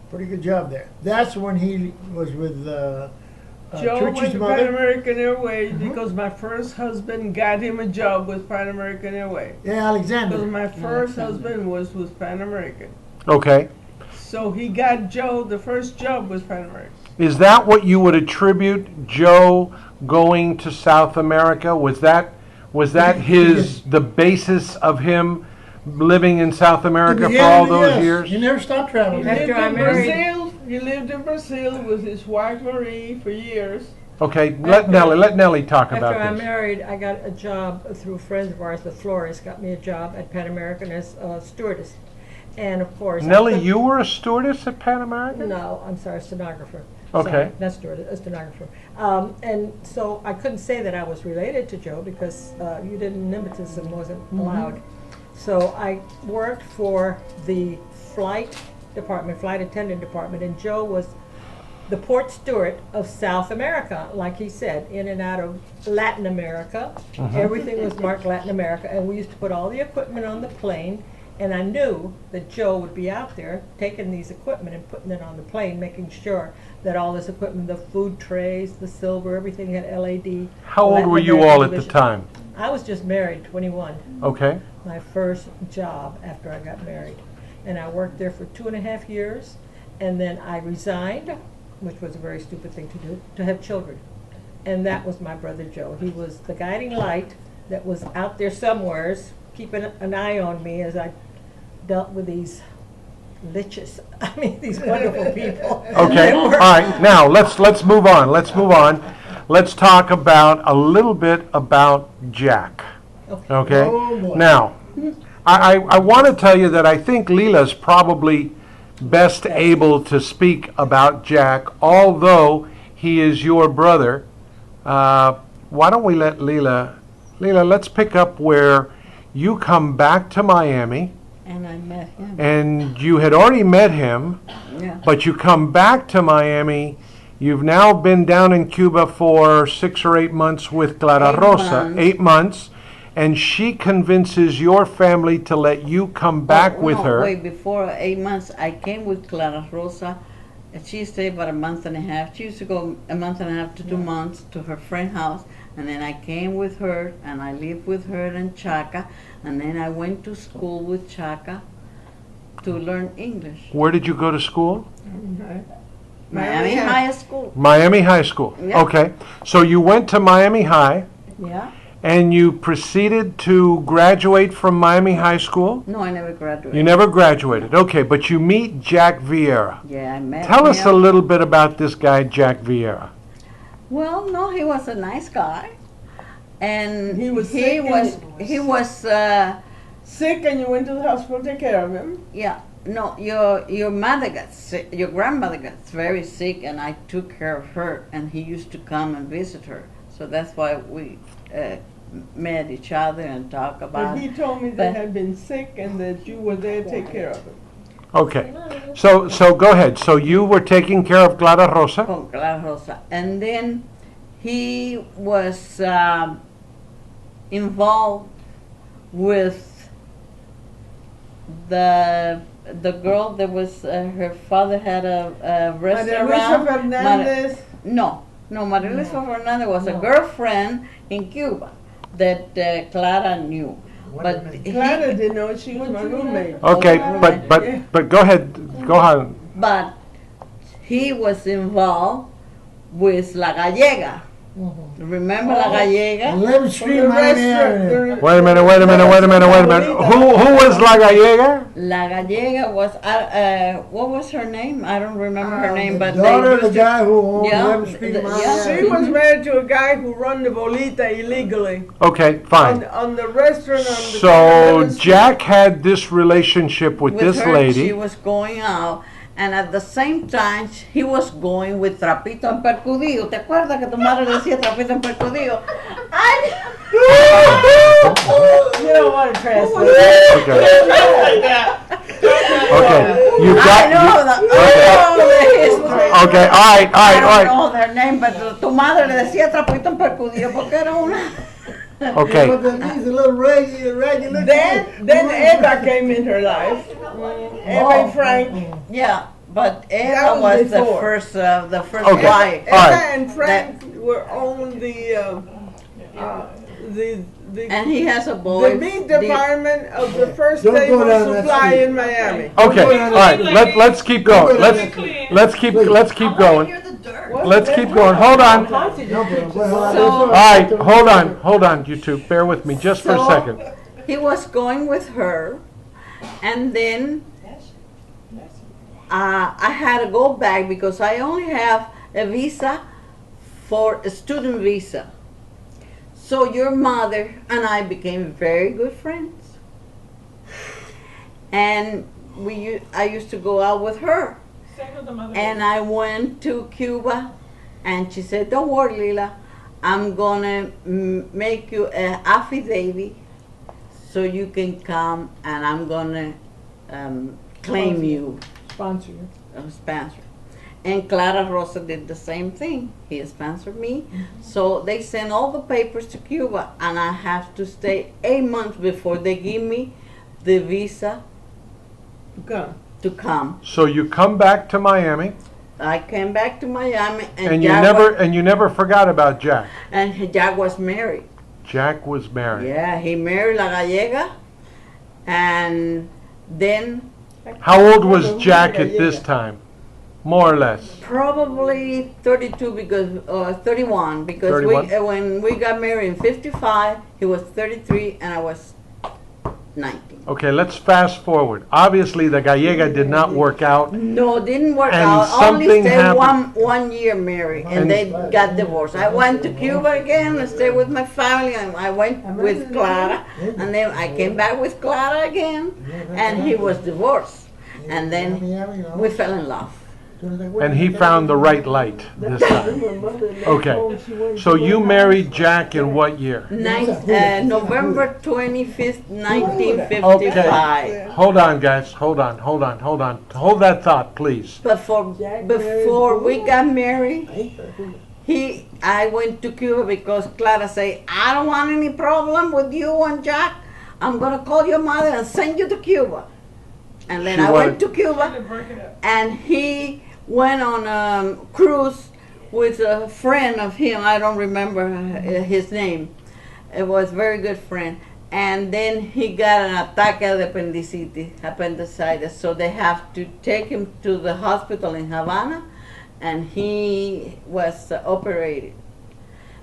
Pretty good job there. That's when he was with Joe went Church's to Pan mother. American Airways because my first husband got him a job with Pan American Airways. Yeah, Because Alexander. my first husband was with Pan American. Okay. So he got Joe the first job with Pan American. Is that what you would attribute Joe going to South America? Was that the basis of him living in South America for all those Yes. years? He never stopped traveling. He lived I in married- Brazil. He lived in Brazil with his wife Marie for years. Okay, let Nellie talk about After I this. married, I got a job through friends of ours with Flores, got me a job at Pan American as a stewardess. And of course. Nellie, you were a stewardess at Pan American? No, I'm sorry, stenographer. Okay. Sorry, not stewardess, a stenographer. And so I couldn't say that I was related to Joe because nepotism wasn't allowed. So I worked for the flight attendant department, and Joe was the port steward of South America, like he said, in and out of Latin America. Everything was marked Latin America, and we used to put all the equipment on the plane, and I knew that Joe would be out there taking these equipment and putting it on the plane, making sure that all this equipment, the food trays, the silver, everything had LED. How old Latin were you American all at the division. time? I was just married, 21. Okay. My first job after I got married. And I worked there for 2.5 years, and then I resigned, which was a very stupid thing to do, to have children. And that was my brother Joe. He was the guiding light that was out there somewheres, keeping an eye on me as I dealt with these liches. I mean, these wonderful people. Okay. All right. Now let's move on. Let's talk about a little bit about Jack. Okay. Oh, boy. Now, I want to tell you that I think Lila's probably best able to speak about Jack, although he is your brother. Why don't we let Lila, let's pick up where you come back to Miami, And I met him. and you had already met him, Yeah. but you come back to Miami. You've now been down in Cuba for 6 or 8 months with Clara 8 Rosa, months. 8 months, and she convinces your family to let you come back with no, her. Wait, before 8 months, I came with Clara Rosa. And she stayed about a month and a half. She used to go a month and a half to 2 months to her friend's house. And then I came with her, and I lived with her in Chaca. And then I went to school with Chaca to learn English. Where did you go to school? Miami High School. Miami High School. Yeah. Okay. So you went to Miami High, Yeah. and you proceeded to graduate from Miami High School? No, I never graduated. You never graduated. Okay, but you meet Jack Viera. Yeah, I met Tell us him. a little bit about this guy, Jack Viera. Well, no, he was a nice guy. And He was sick and- he was Sick, and you went to the hospital to take care of him. yeah. No, your mother got sick. Your grandmother got very sick, and I took care of her. And he used to come and visit her. So that's why we met each other and talk But about. he told me but- that had been sick and that you were there to take care of him. Okay. So go ahead. So you were taking care of Clara Rosa? Con Clara Rosa. And then he was involved with the girl that was her father had a restaurant. Maria Fernandez. Maria Luisa Fernandez was a girlfriend in Cuba that Clara knew. But he, Clara didn't know she was my roommate. Okay, but go ahead. Go on. but he was involved with La Gallega. Remember La Gallega? 11th Street, Miami Avenue. Wait a minute. Who was La Gallega? La Gallega was, what was her name? I don't remember her name, but The daughter of the used to- guy who owned Yeah, 11th Street, the- Miami yeah. She Avenue. was married to a guy who run the bolita illegally Okay, fine. on the restaurant on the So 11th Street. Jack had this relationship with this her, She lady. was going out, and at the same time, he was going with Trapito en Percudido. ¿Te acuerdas que tu madre decía Trapito en Percudido? You don't want to translate. Okay. Okay. You I got. know the history. Okay. All right. I don't know their name, but tu madre le decía Trapito en Percudido porque era una. Okay. But then he's a little raggy looking. Then Eva came in her life. Eva and Frank. Yeah, but That Eva was was the before. first Okay. wife. Eva All right. and Frank were on the And he has a boy. the meat department of the first Don't go table down that supply street. in Miami. Okay. All right. Let's keep going. Let's keep going. Let's keep going. Hold on. All right. Hold on. You two, bear with me just for a So- second. He was going with her, and then I had to go back because I only have a visa for a student visa. So your mother and I became very good friends, and I used to go out with her. And I went to Cuba, and she said, "Don't worry, Lila, I'm gonna make you an affidavit so you can come, and I'm gonna claim you, Sponsor you. sponsor." And Clara Rosa did the same thing. He sponsored me. So they sent all the papers to Cuba, and I have to stay 8 months before they give me the visa Go. to come. So you come back to Miami, I came back to Miami, and you Jack never forgot about Jack. and Jack was married. Jack was married. Yeah, he married La Gallega, and then How old was Jack at this time? More or less. probably 32 because 31 because 31? When we got married in 55, he was 33 and I was 19. Okay, let's fast forward. Obviously, the Gallega did not work out. No, didn't work And out. Only something stayed happened. one year married, and And- they got divorced. I went to Cuba again and stayed with my family, and I went with Clara, and then I came back with Clara again, and he was divorced, and then we fell in love. And he found the right light this time. Okay. So you married Jack in what year? November 25th, 1955. Okay. Hold on, guys. Hold on. Hold that thought, please. But before we got married, I went to Cuba because Clara said, "I don't want any problem with you and Jack. I'm gonna call your mother and send you to Cuba." And then She I wanted- went to Cuba, and he went on a cruise with a friend of him. I don't remember his name. It was a very good friend. And then he got an attack of appendicitis. So they have to take him to the hospital in Havana, and he was operated.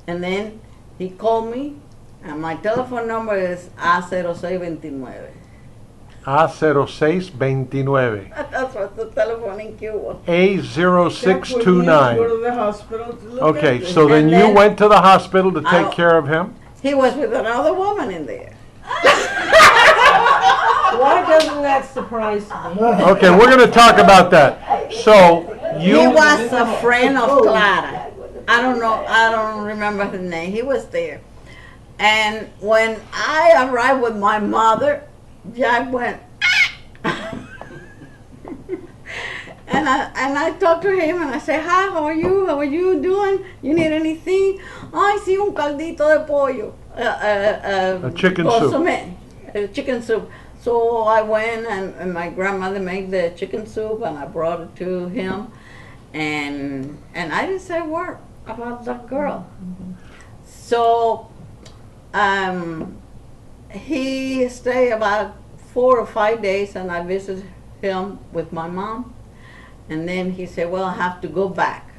And then he called me, and my telephone number is A0629. A0629. That's what the telephone in Cuba. A0629. Go to the hospital to look Okay, at so it. then And you then- went to the hospital to take I- care of him? He was with another woman in there. Why doesn't that surprise me? Okay, we're going to talk about that. So He you was a friend of Clara. I don't know, I don't remember his name. He was there. And when I arrived with my mother, Jack went, and I talked to him and I said, "Hi, how are you? How are you doing? You need anything?" "Ay, sí, un caldito de pollo." A chicken soup. Consomé, chicken soup. So I went and my grandmother made the chicken soup and I brought it to him. And I didn't say a word about that girl. So he stayed about 4 or 5 days, and I visited him with my mom. And then he said, "Well, I have to go back."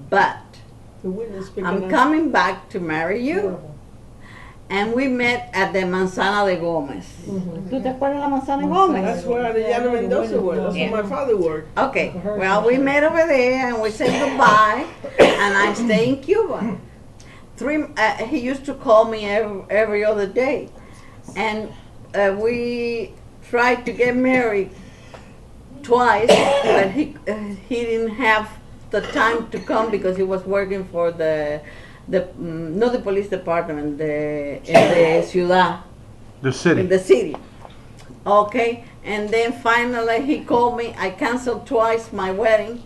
but The witness speaking I'm out. coming back to marry you. And we met at the Manzana de Gomez. ¿Tú te acuerdas la Manzana de Gomez? That's where the Yana Mendoza was. That's Yeah. where my father worked. Okay, well, we met over there and we said goodbye, and I stay in Cuba. He used to call me every other day, and we tried to get married twice, but he didn't have the time to come because he was working for not the police department, in the ciudad. The city. In the city. Okay, and then finally he called me. I canceled twice my wedding,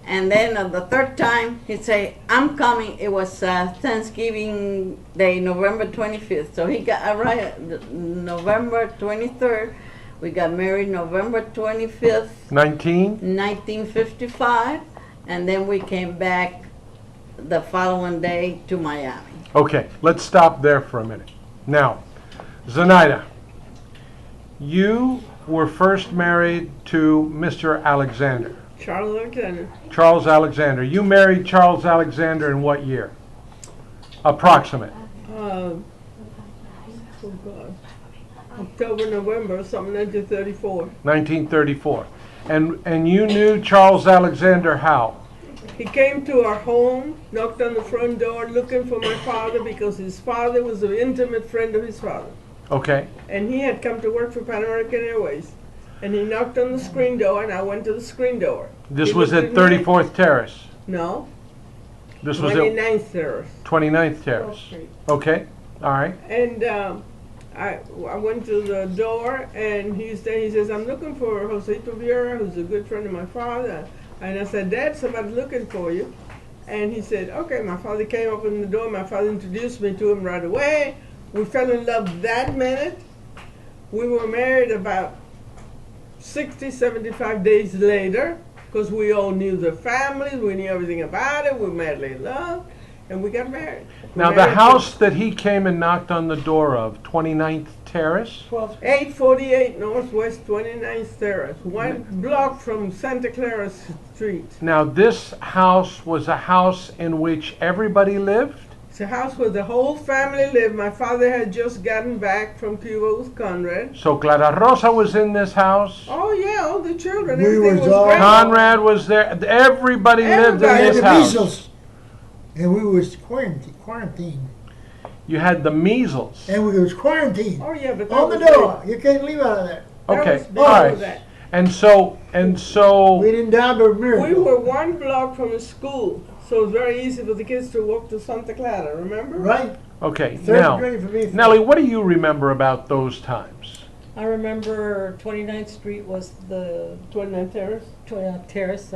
and then the third time he said, "I'm coming." It was Thanksgiving Day, November 25th. So he got arrived November 23rd. We got married November 25th, 1955, and then we came back the following day to Miami. Okay, let's stop there for a minute. Now, Zenaida, you were first married to Mr. Alexander. Charles Alexander. Charles Alexander. You married Charles Alexander in what year? Approximate. Oh God. October, November, something 1934. 1934. And you knew Charles Alexander how? He came to our home, knocked on the front door looking for my father because his father was an intimate friend of his father. Okay. And he had come to work for Pan American Airways. And he knocked on the screen door and I went to the screen door. This He was looked at me. 34th Terrace. No, This was at 29th Terrace. 29th Terrace. Okay. All right. And I went to the door and he says, "I'm looking for Josito Viera, who's a good friend of my father." And I said, "Dad, somebody's looking for you." And he said, "Okay." My father came up in the door. My father introduced me to him right away. We fell in love that minute. We were married about 60, 75 days later because we all knew the families. We knew everything about it. We were madly in love. And we got married. Now, the house that he came and knocked on the door of, 29th Terrace? 848 Northwest 29th Terrace, 1 block from Santa Clara Street. Now, this house was a house in which everybody lived? It's a house where the whole family lived. My father had just gotten back from Cuba with Conrad. So Clara Rosa was in this house? Oh yeah, all the children. We Everything was was all- great. Conrad was there. Everybody lived in Everybody. this And the house. measles. And we was quarantined. You had the measles. And we was quarantined. Oh yeah, but that On the was door. You can't leave out of there. That Okay, was big all for right. that. And so, We didn't die but a miracle. We were 1 block from a school, so it was very easy for the kids to walk to Santa Clara. Remember? Right? okay, Third now, grade for me. Nellie, what do you remember about those times? I remember 29th Street was the 29th Terrace. 29th Terrace,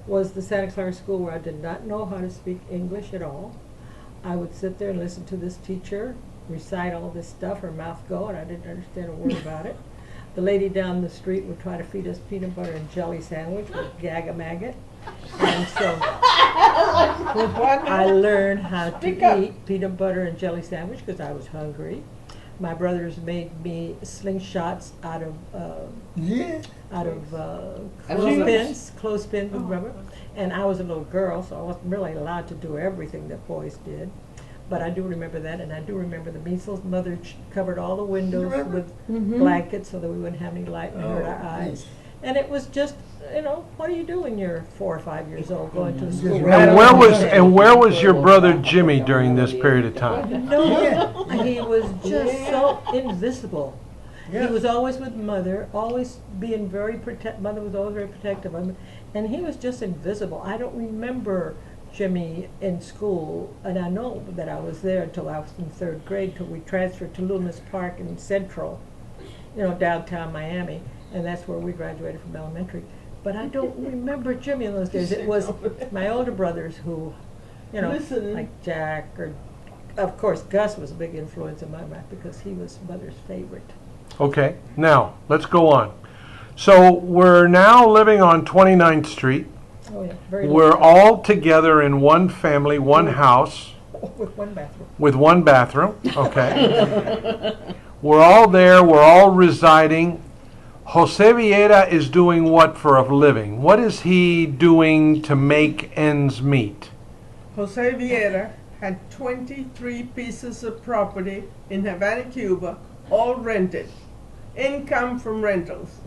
was the Santa Clara school where I did not know how to speak English at all. I would sit there and listen to this teacher recite all this stuff, her mouth go, and I didn't understand a word about it. The lady down the street would try to feed us peanut butter and jelly sandwich with Gag-a-Maggot. And so With what? I learned how Speak to up. eat peanut butter and jelly sandwich because I was hungry. My brothers made me slingshots out of Yeah. clothespins with rubber. And I was a little girl, so I wasn't really allowed to do everything that boys did. But I do remember that, and I do remember the measles. Mother covered all the windows remember? with blankets so that we wouldn't have any light and hurt our eyes. yes. And it was just, what do you do when you're 4 or 5 years old going to Just school? right And where was your brother Jimmy during this period of time? No, he was just so invisible. Yeah. He was always with mother, always being mother was always very protective of him, and he was just invisible. I don't remember Jimmy in school, and I know that I was there until I was in 3rd grade, till we transferred to Loomis Park in Central, downtown Miami, and that's where we graduated from elementary. But I don't remember Jimmy in those days. It was my older brothers who, Listen. like Jack, or of course Gus was a big influence in my life because he was mother's favorite. Okay, now, let's go on. So we're now living on 29th Street. Oh yeah, very We're little. all together in one family, one house, With one bathroom. with one bathroom, okay? We're all there, we're all residing. Jose Viera is doing what for a living? What is he doing to make ends meet? Jose Viera had 23 pieces of property in Havana, Cuba, all rented. Income from rentals.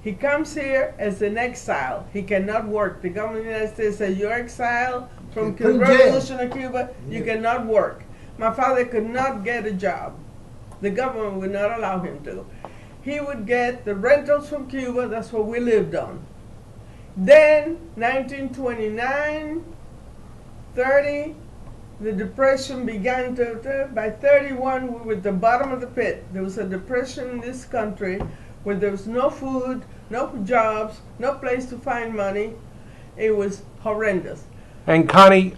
He comes here as an exile. He cannot work. The government of the United States says you're exiled from Put in the jail. revolution of Cuba. You cannot work. My father could not get a job. The government would not allow him to. He would get the rentals from Cuba. That's what we lived on. Then, 1929, 30, the depression began by 31, we were at the bottom of the pit. There was a depression in this country where there was no food, no jobs, no place to find money. It was horrendous. And Connie,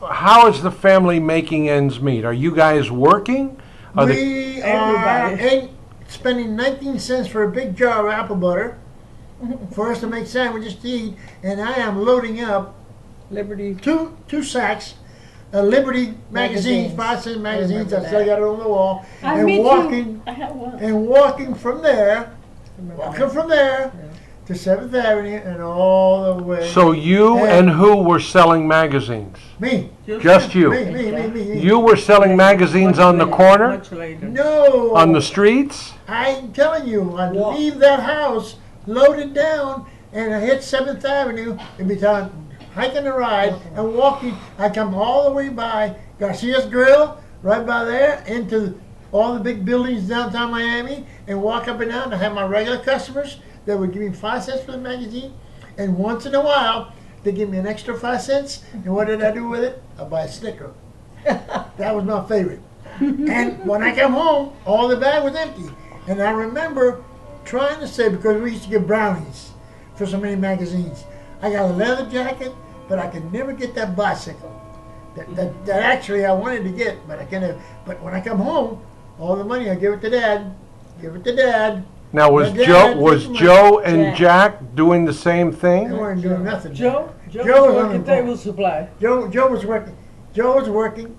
how is the family making ends meet? Are you guys working? Are the- We are spending 19 cents for a big jar of apple butter for us to make sandwiches to eat, and I am loading up Liberty. two sacks of Liberty magazines, Magazines. 5-cent I magazines. I remember still that. got it on the wall. I me And too. walking I have one. and walking from there, walking from there to 7th Avenue and all the way. So you and who were selling magazines? Me. Just you. Me. You were selling magazines on the corner? Much later. No. On the streets? I'm telling you, I'd Walk. leave that house loaded down and I hit 7th Avenue and be done hiking the ride and walking. I come all the way by Garcia's Grill, right by there, into all the big buildings downtown Miami, and walk up and down. I have my regular customers that would give me 5 cents for the magazine, and once in a while they give me an extra 5 cents. And what did I do with it? I buy a Snicker. That was my favorite. And when I come home, all the bag was empty. And I remember trying to say, because we used to get brownies for so many magazines, I got a leather jacket, but I could never get that bicycle. That actually I wanted to get, but I can't. But when I come home, all the money I give it to Dad. Give it to Dad. Now was My Joe dad was took my- Joe and Jack doing the same They thing? weren't doing nothing. Joe Joe was was working on the table supply. Joe was working. Joe was working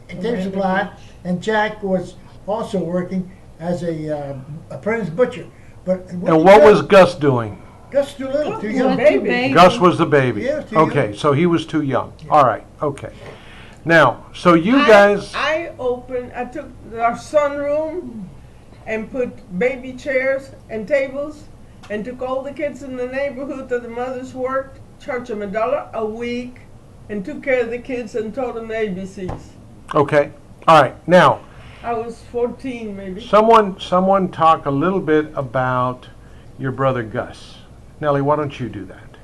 in table supply, and Jack was also working as a apprentice butcher. But And what was Gus doing? Gus too little, too Gus young? was a baby. Gus was the baby. Yeah, too Okay, young. so he was too young. All right, okay. Now, so you guys, I took our sunroom and put baby chairs and tables and took all the kids in the neighborhood that the mothers worked, charged them $1 a week, and took care of the kids and taught them the ABCs. okay, all right. Now, I was 14 maybe. someone talk a little bit about your brother Gus. Nellie, why don't you do that?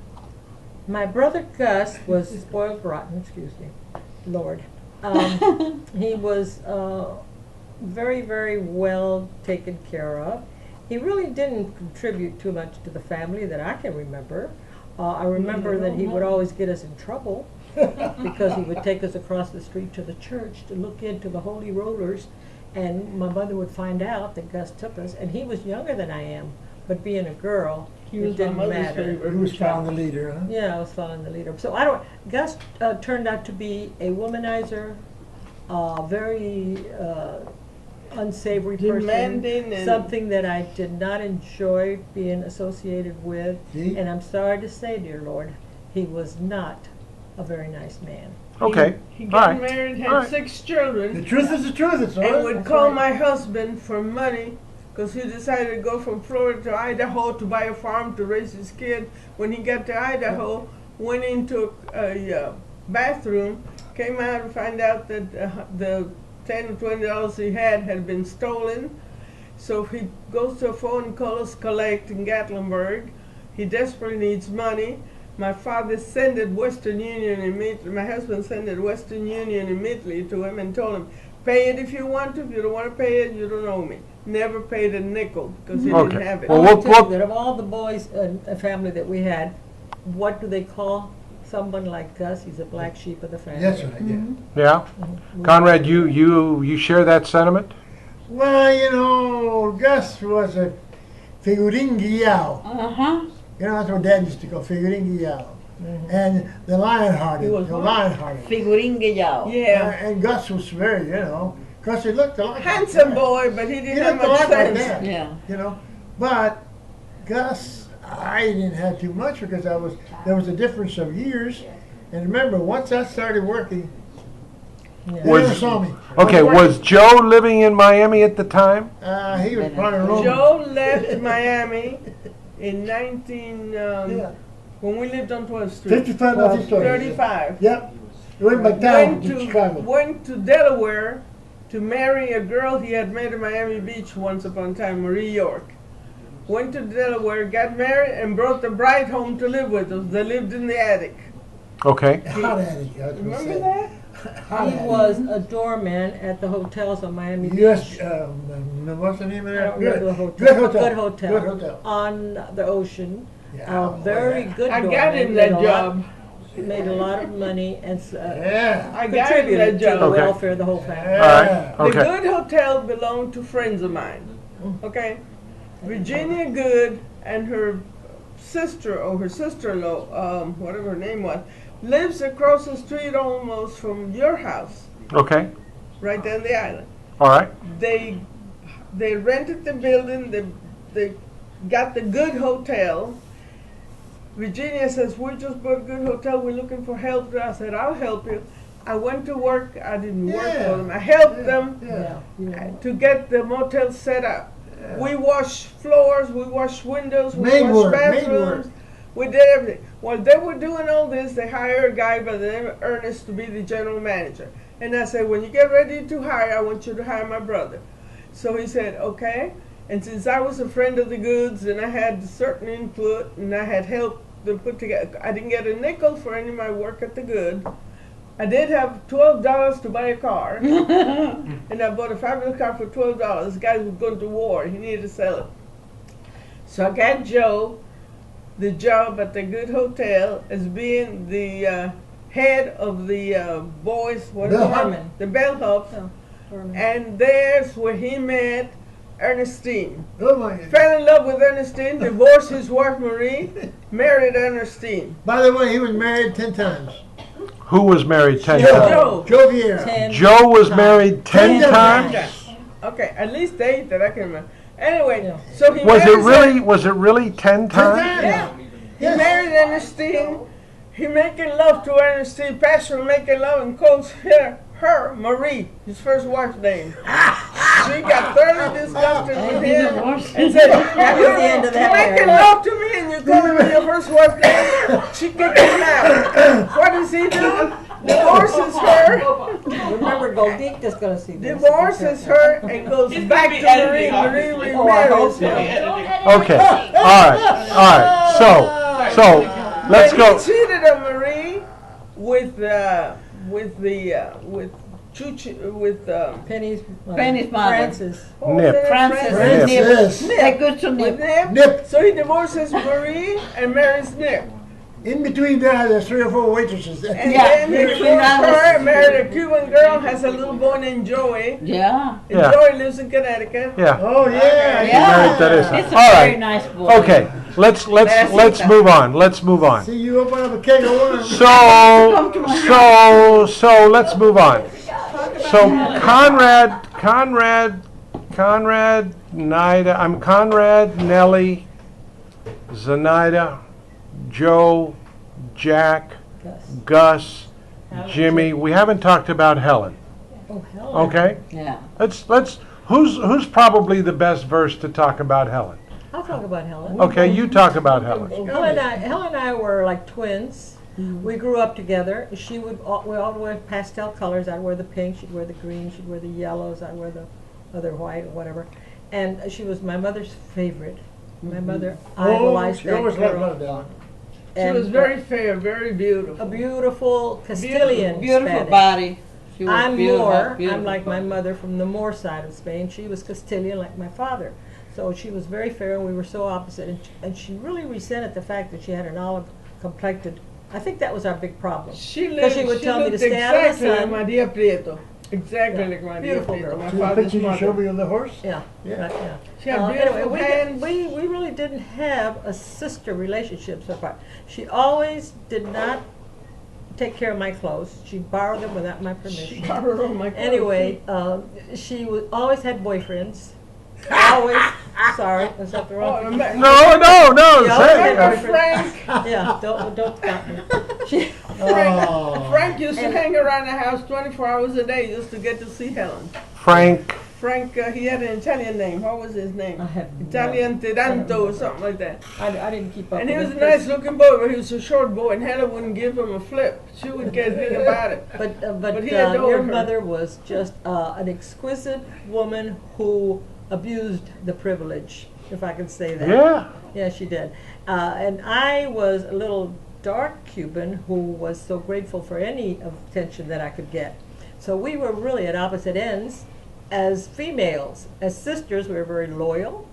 My brother Gus was spoiled rotten, excuse me, Lord. He was very, very well taken care of. He really didn't contribute too much to the family that I can remember. I remember that he would always get us in trouble because he would take us across the street to the church to look into the holy rollers, and my mother would find out that Gus took us, and he was younger than I am, but being a girl, He it was my didn't mother's matter. favorite. He was found the leader, huh? Yeah, I was following the leader. So I don't. Gus turned out to be a womanizer, very unsavory Demanding person. and- Something that I did not enjoy being associated with. See? And I'm sorry to say, dear Lord, he was not a very nice man. Okay, He all got right. married, had All right. 6 children. The truth is the truth. It's all And right. would That's call right. my husband for money because he decided to go from Florida to Idaho to buy a farm to raise his kid. When he got to Idaho, went into a bathroom, came out and found out that the $10 or $20 he had been stolen. So he goes to a phone and calls collect in Gatlinburg. He desperately needs money. My father sent it Western Union immediately. My husband sent it Western Union immediately to him and told him, pay it if you want to. If you don't want to pay it, you don't owe me. Never paid a nickel because he Okay. didn't have it. Well, I will what- tell you what- that of all the boys and family that we had, what do they call someone like Gus? He's a black sheep of the family. That's right, yeah. Yeah? Conrad, you share that sentiment? Well, you know, Gus was a figurin guillao. Uh-huh. You know, that's what Dad used to call figurin guillao. And the lion-hearted, He was the what? lion-hearted. Figurín guillao. Yeah. And Gus was very, because he looked a lot Handsome like boy, but he He didn't have looked a much lot like sense. Dad. Yeah. But Gus, I didn't have too much because there was a difference of years, And remember, once I started working, Yeah. they never saw me. Okay, was Joe living in Miami at the time? He was probably roaming. Joe left Miami in 19, Yeah. when we lived on 12th Street. 55 Northeast Story. 35. Yep. He went back down to Chicago. Went to Delaware to marry a girl he had met in Miami Beach once upon a time, Marie York. Went to Delaware, got married, and brought the bride home to live with us. They lived in the attic. Okay. Hot attic. I was gonna Remember say. that? Hot He attic. was a doorman at the hotels on Miami Beach. U.S. What's the name of I that? don't remember the hotel. Good hotel. Good hotel. Good hotel. On the ocean. Yeah, A very yeah. good I doorman. got him made that a job. Lot, made a lot of money and Yeah. I got him contributed that to the job. Okay. welfare of the whole family. Yeah. All right. The Okay. Good Hotel belonged to friends of mine. Okay? Virginia Good and her sister, or her sister-in-law, whatever her name was, lives across the street almost from your house, Okay. right there on the island. All right. They rented the building, they got the Good Hotel. Virginia says, we just bought Good Hotel, we're looking for help. I said, I'll help you. I went to work, I didn't work Yeah. for them, I helped them Yeah. to get the motel set up. We washed floors, we washed windows, we Maid washed work, maid bathrooms. work. We did everything. While they were doing all this, they hired a guy by the name of Ernest to be the general manager. And I said, when you get ready to hire, I want you to hire my brother. So he said, okay. And since I was a friend of the Goods and I had certain input and I had helped them put together, I didn't get a nickel for any of my work at the Good. I did have $12 to buy a car. And I bought a fabulous car for $12. This guy was going to war. He needed to sell it. So I got Joe the job at the Good Hotel as being the head of the boys, what is Bellhop. it? The bellhops. Oh, doorman. And there's where he met Ernestine. Oh my God. Fell in love with Ernestine, divorced his wife Marie, married Ernestine. By the way, he was married 10 times. Who was married 10 Joe. times? Joe Viera. 10 Joe was married 10 10 times? Yes. Okay, at least 8 that I can remember. Anyway, Yeah. so he Was it marries really 10 times? Yeah. He Yes. married Ernestine. He making love to Ernestine, passionate making love, and calls her Marie, his first wife's name. She got thoroughly disgusted with him and said, That was the end of that "You're making marriage. love to me and you're calling me your first wife's name." She kicked him out. What does he do? Divorces her. Remember, Goldick is going to see this. Divorces her and goes back to Marie. Marie Oh, I hope remarries so. him. Okay. All right. So let's But go. he cheated on Marie with Penny's Penny's mother. Francis. Nip. Francis Nip. Nip. Yes. They're good to With Nip. Nip. Nip. So he divorces Marie and marries Nip. In between that, there's 3 or 4 waitresses. And Yeah, then he between divorced that her, married a Cuban girl, has a little boy named Joey. Yeah. And Yeah. Joey lives in Connecticut. Yeah. Oh, yeah. Yeah. That is. It's a All very right. nice boy. Okay. Let's move on. Let's move on. See, you open up a keg of worms. So let's move on. So Conrad, Nellie, Zenaida, Joe, Jack, Gus, Jimmy. We haven't talked about Helen. Oh, hell. Okay? Yeah. Let's who's probably the best verse to talk about Helen? I'll talk about Helen. Okay, you talk about Helen. Helen and I were like twins. We grew up together. We all wear pastel colors. I'd wear the pink, she'd wear the green, she'd wear the yellows, I'd wear the other white or whatever. And she was my mother's favorite. My mother idolized she that always loved girl. Helen. She And was very fair, very beautiful. a beautiful Castilian Beautiful Spanish. body. She was I'm beautiful, Moor. beautiful. I'm like my mother from the Moor side of Spain. She was Castilian like my father. So she was very fair and we were so opposite. And she really resented the fact that she had an olive complected. I think that was our big problem. She Because lived, she would tell me to looked stay out of the exactly like sun. Maria Prieto. Exactly Yeah. like Maria Beautiful Prieto, girl. my See the father's picture you showed mother. me of the horse? Yeah. Yeah. Right, yeah. She had beautiful Anyway, hands. we really didn't have a sister relationship so far. She always did not take care of my clothes. She borrowed them without my She permission. borrowed all my clothes. Anyway, she always had boyfriends. Always. Sorry, was that the Oh, wrong? remember- No. Yeah, Say it. remember Frank? Yeah, don't stop me. Oh. Frank used to hang around the house 24 hours a day just to get to see Helen. Frank. Frank, he had an Italian name. What was his name? I have no- Italian I Tedanto don't or something like that. I didn't keep up And with he was a it. nice looking boy, but he was a short boy, and Helen wouldn't give him a flip. She wouldn't get anything about it. But he adored your her. mother was just an exquisite woman who abused the privilege, if I can say that. Yeah. Yeah, she did. And I was a little dark Cuban who was so grateful for any attention that I could get. So we were really at opposite ends. As females, as sisters, we were very loyal.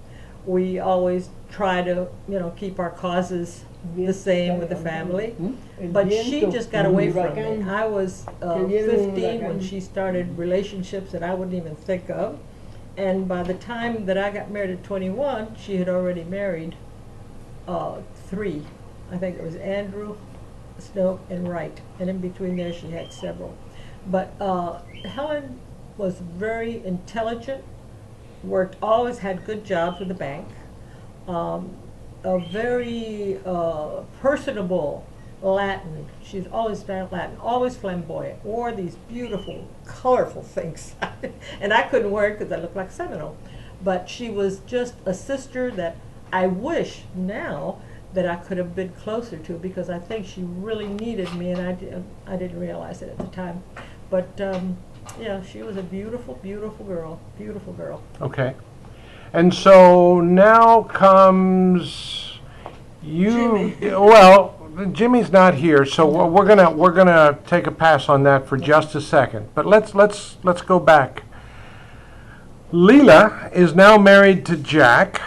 We always try to, keep our causes the same with the family. But she just got away from me. I was 15 when she started relationships that I wouldn't even think of. And by the time that I got married at 21, she had already married 3. I think it was Andrew, Snow, and Wright. And in between there, she had several. But Helen was very intelligent, always had good jobs with the bank, a very personable Latin. She's always found Latin, always flamboyant, wore these beautiful, colorful things. And I couldn't wear it because I looked like Seminole. But she was just a sister that I wish now that I could have been closer to, because I think she really needed me, and I didn't realize it at the time. But yeah, she was a beautiful, beautiful girl. Beautiful girl. Okay. And so now comes you. Jimmy. Well, Jimmy's not here, so we're gonna take a pass on that for just a second. But let's go back. Lila is now married to Jack.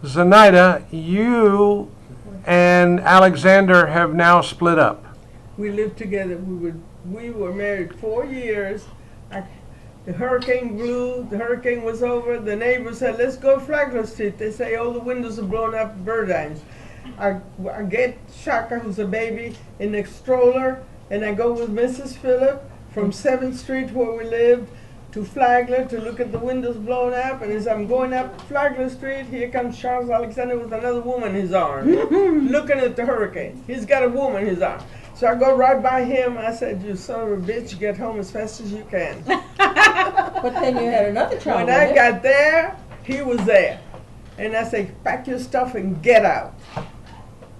Zenaida, you and Alexander have now split up. We lived together. We were married 4 years. The hurricane blew. The hurricane was over. The neighbors said, "Let's go Flagler Street." They say all the windows are blown up, Burdines. I get Shaka, who's a baby, in the stroller, and I go with Mrs. Phillip from 7th Street, where we lived, to Flagler to look at the windows blown up. And as I'm going up Flagler Street, here comes Charles Alexander with another woman in his arms, looking at the hurricane. He's got a woman in his arms. So I go right by him. I said, "You son of a bitch, get home as fast as you can." But then you had another child. When I got there, he was there. And I said, "Pack your stuff and get out."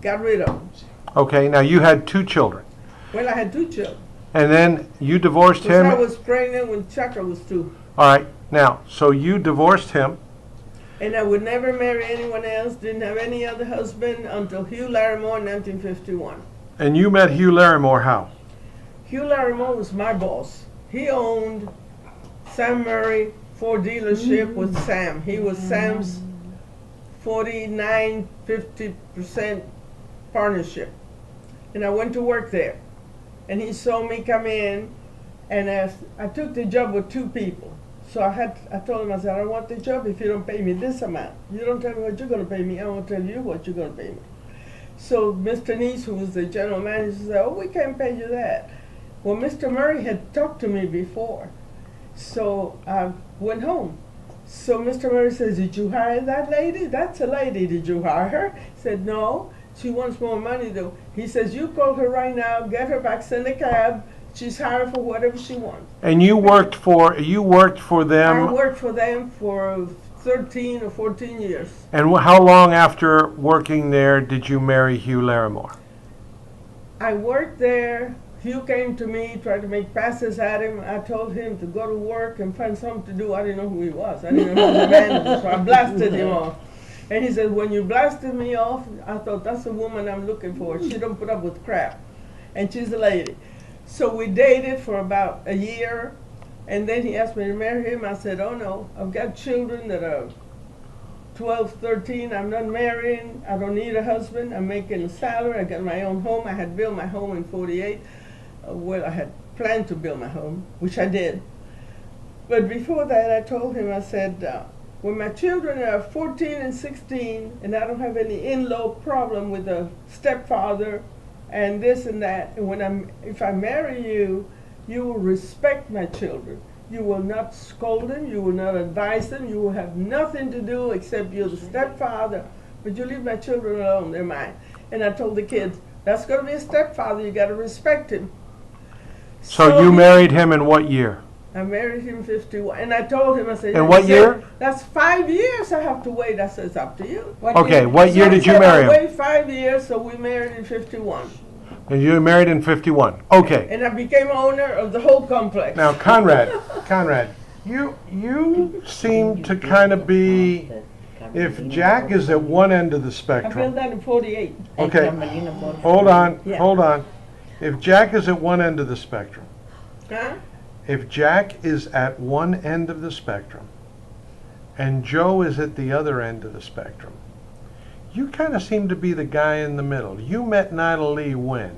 Got rid of him. Okay, now you had 2 children. Well, I had 2 children. And then you divorced Because him. I was pregnant when Chaka was 2. All right, now, so you divorced him. And I would never marry anyone else, didn't have any other husband until Hugh Larimore in 1951. And you met Hugh Larimore how? Hugh Larimore was my boss. He owned Sam Murray Ford dealership with Sam. He was Sam's 50% partnership. And I went to work there. And he saw me come in, and I took the job with 2 people. So I told him, I said, "I don't want the job if you don't pay me this amount. You don't tell me what you're going to pay me, I won't tell you what you're going to pay me." So Mr. Neese, who was the general manager, said, "Oh, we can't pay you that." Well, Mr. Murray had talked to me before. So I went home. So Mr. Murray says, "Did you hire that lady? That's a lady. Did you hire her?" I said, "No. She wants more money though." He says, "You call her right now, get her back, send a cab. She's hired for whatever she wants." And you worked for them. I worked for them for 13 or 14 years. And how long after working there did you marry Hugh Larimore? I worked there. Hugh came to me, tried to make passes at him. I told him to go to work and find something to do. I didn't know who he was. I didn't know who the man was, so I blasted him off. And he said, "When you blasted me off, I thought, that's the woman I'm looking for. She don't put up with crap. And she's a lady." So we dated for about a year. And then he asked me to marry him. I said, "Oh no, I've got children that are 12, 13. I'm not marrying. I don't need a husband. I'm making a salary. I got my own home. I had built my home in 48. Well, I had planned to build my home, which I did. But before that, I told him, I said, when my children are 14 and 16, and I don't have any in-law problem with a stepfather and this and that, and if I marry you, you will respect my children. You will not scold them. You will not advise them. You will have nothing to do except you're the stepfather. But you leave my children alone. They're mine." And I told the kids, That's going to be a stepfather. You got to respect him. So you married him in what year? I married him in 51, and I told him, I said, In what he said, year? That's 5 years I have to wait. I said, it's up to you. Okay, what year So he did you said, marry I'll him? wait 5 years, so we married in 51. And you were married in 51. Okay. And I became owner of the whole complex. Now, Conrad, you seem to kind of be, if Jack is at one end of the I built spectrum. that in 48. Okay, hold on, Yeah. hold on. If Jack is at one end of the spectrum, Huh? if Jack is at one end of the spectrum and Joe is at the other end of the spectrum, you kind of seem to be the guy in the middle. You met Nellie when?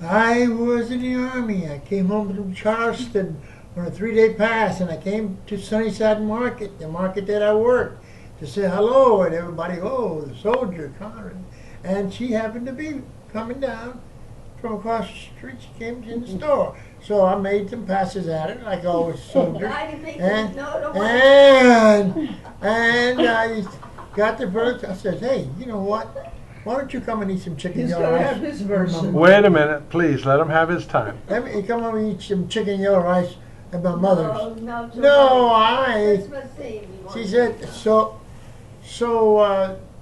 I was in the Army. I came home from Charleston on a 3-day pass, and I came to Sunnyside Market, the market that I worked, to say hello, and everybody, oh, the soldier, Conrad. And she happened to be coming down from across the street. She came in the store. So I made some passes at her, like always soldiers. And I got the bird. I said, hey, you know what? Why don't you come and eat some chicken He's yellow going to rice? have his version. Wait a minute, please, let him have his time. Let me come over and eat some chicken yellow rice at my mother's. No, Christmas Eve. She said, so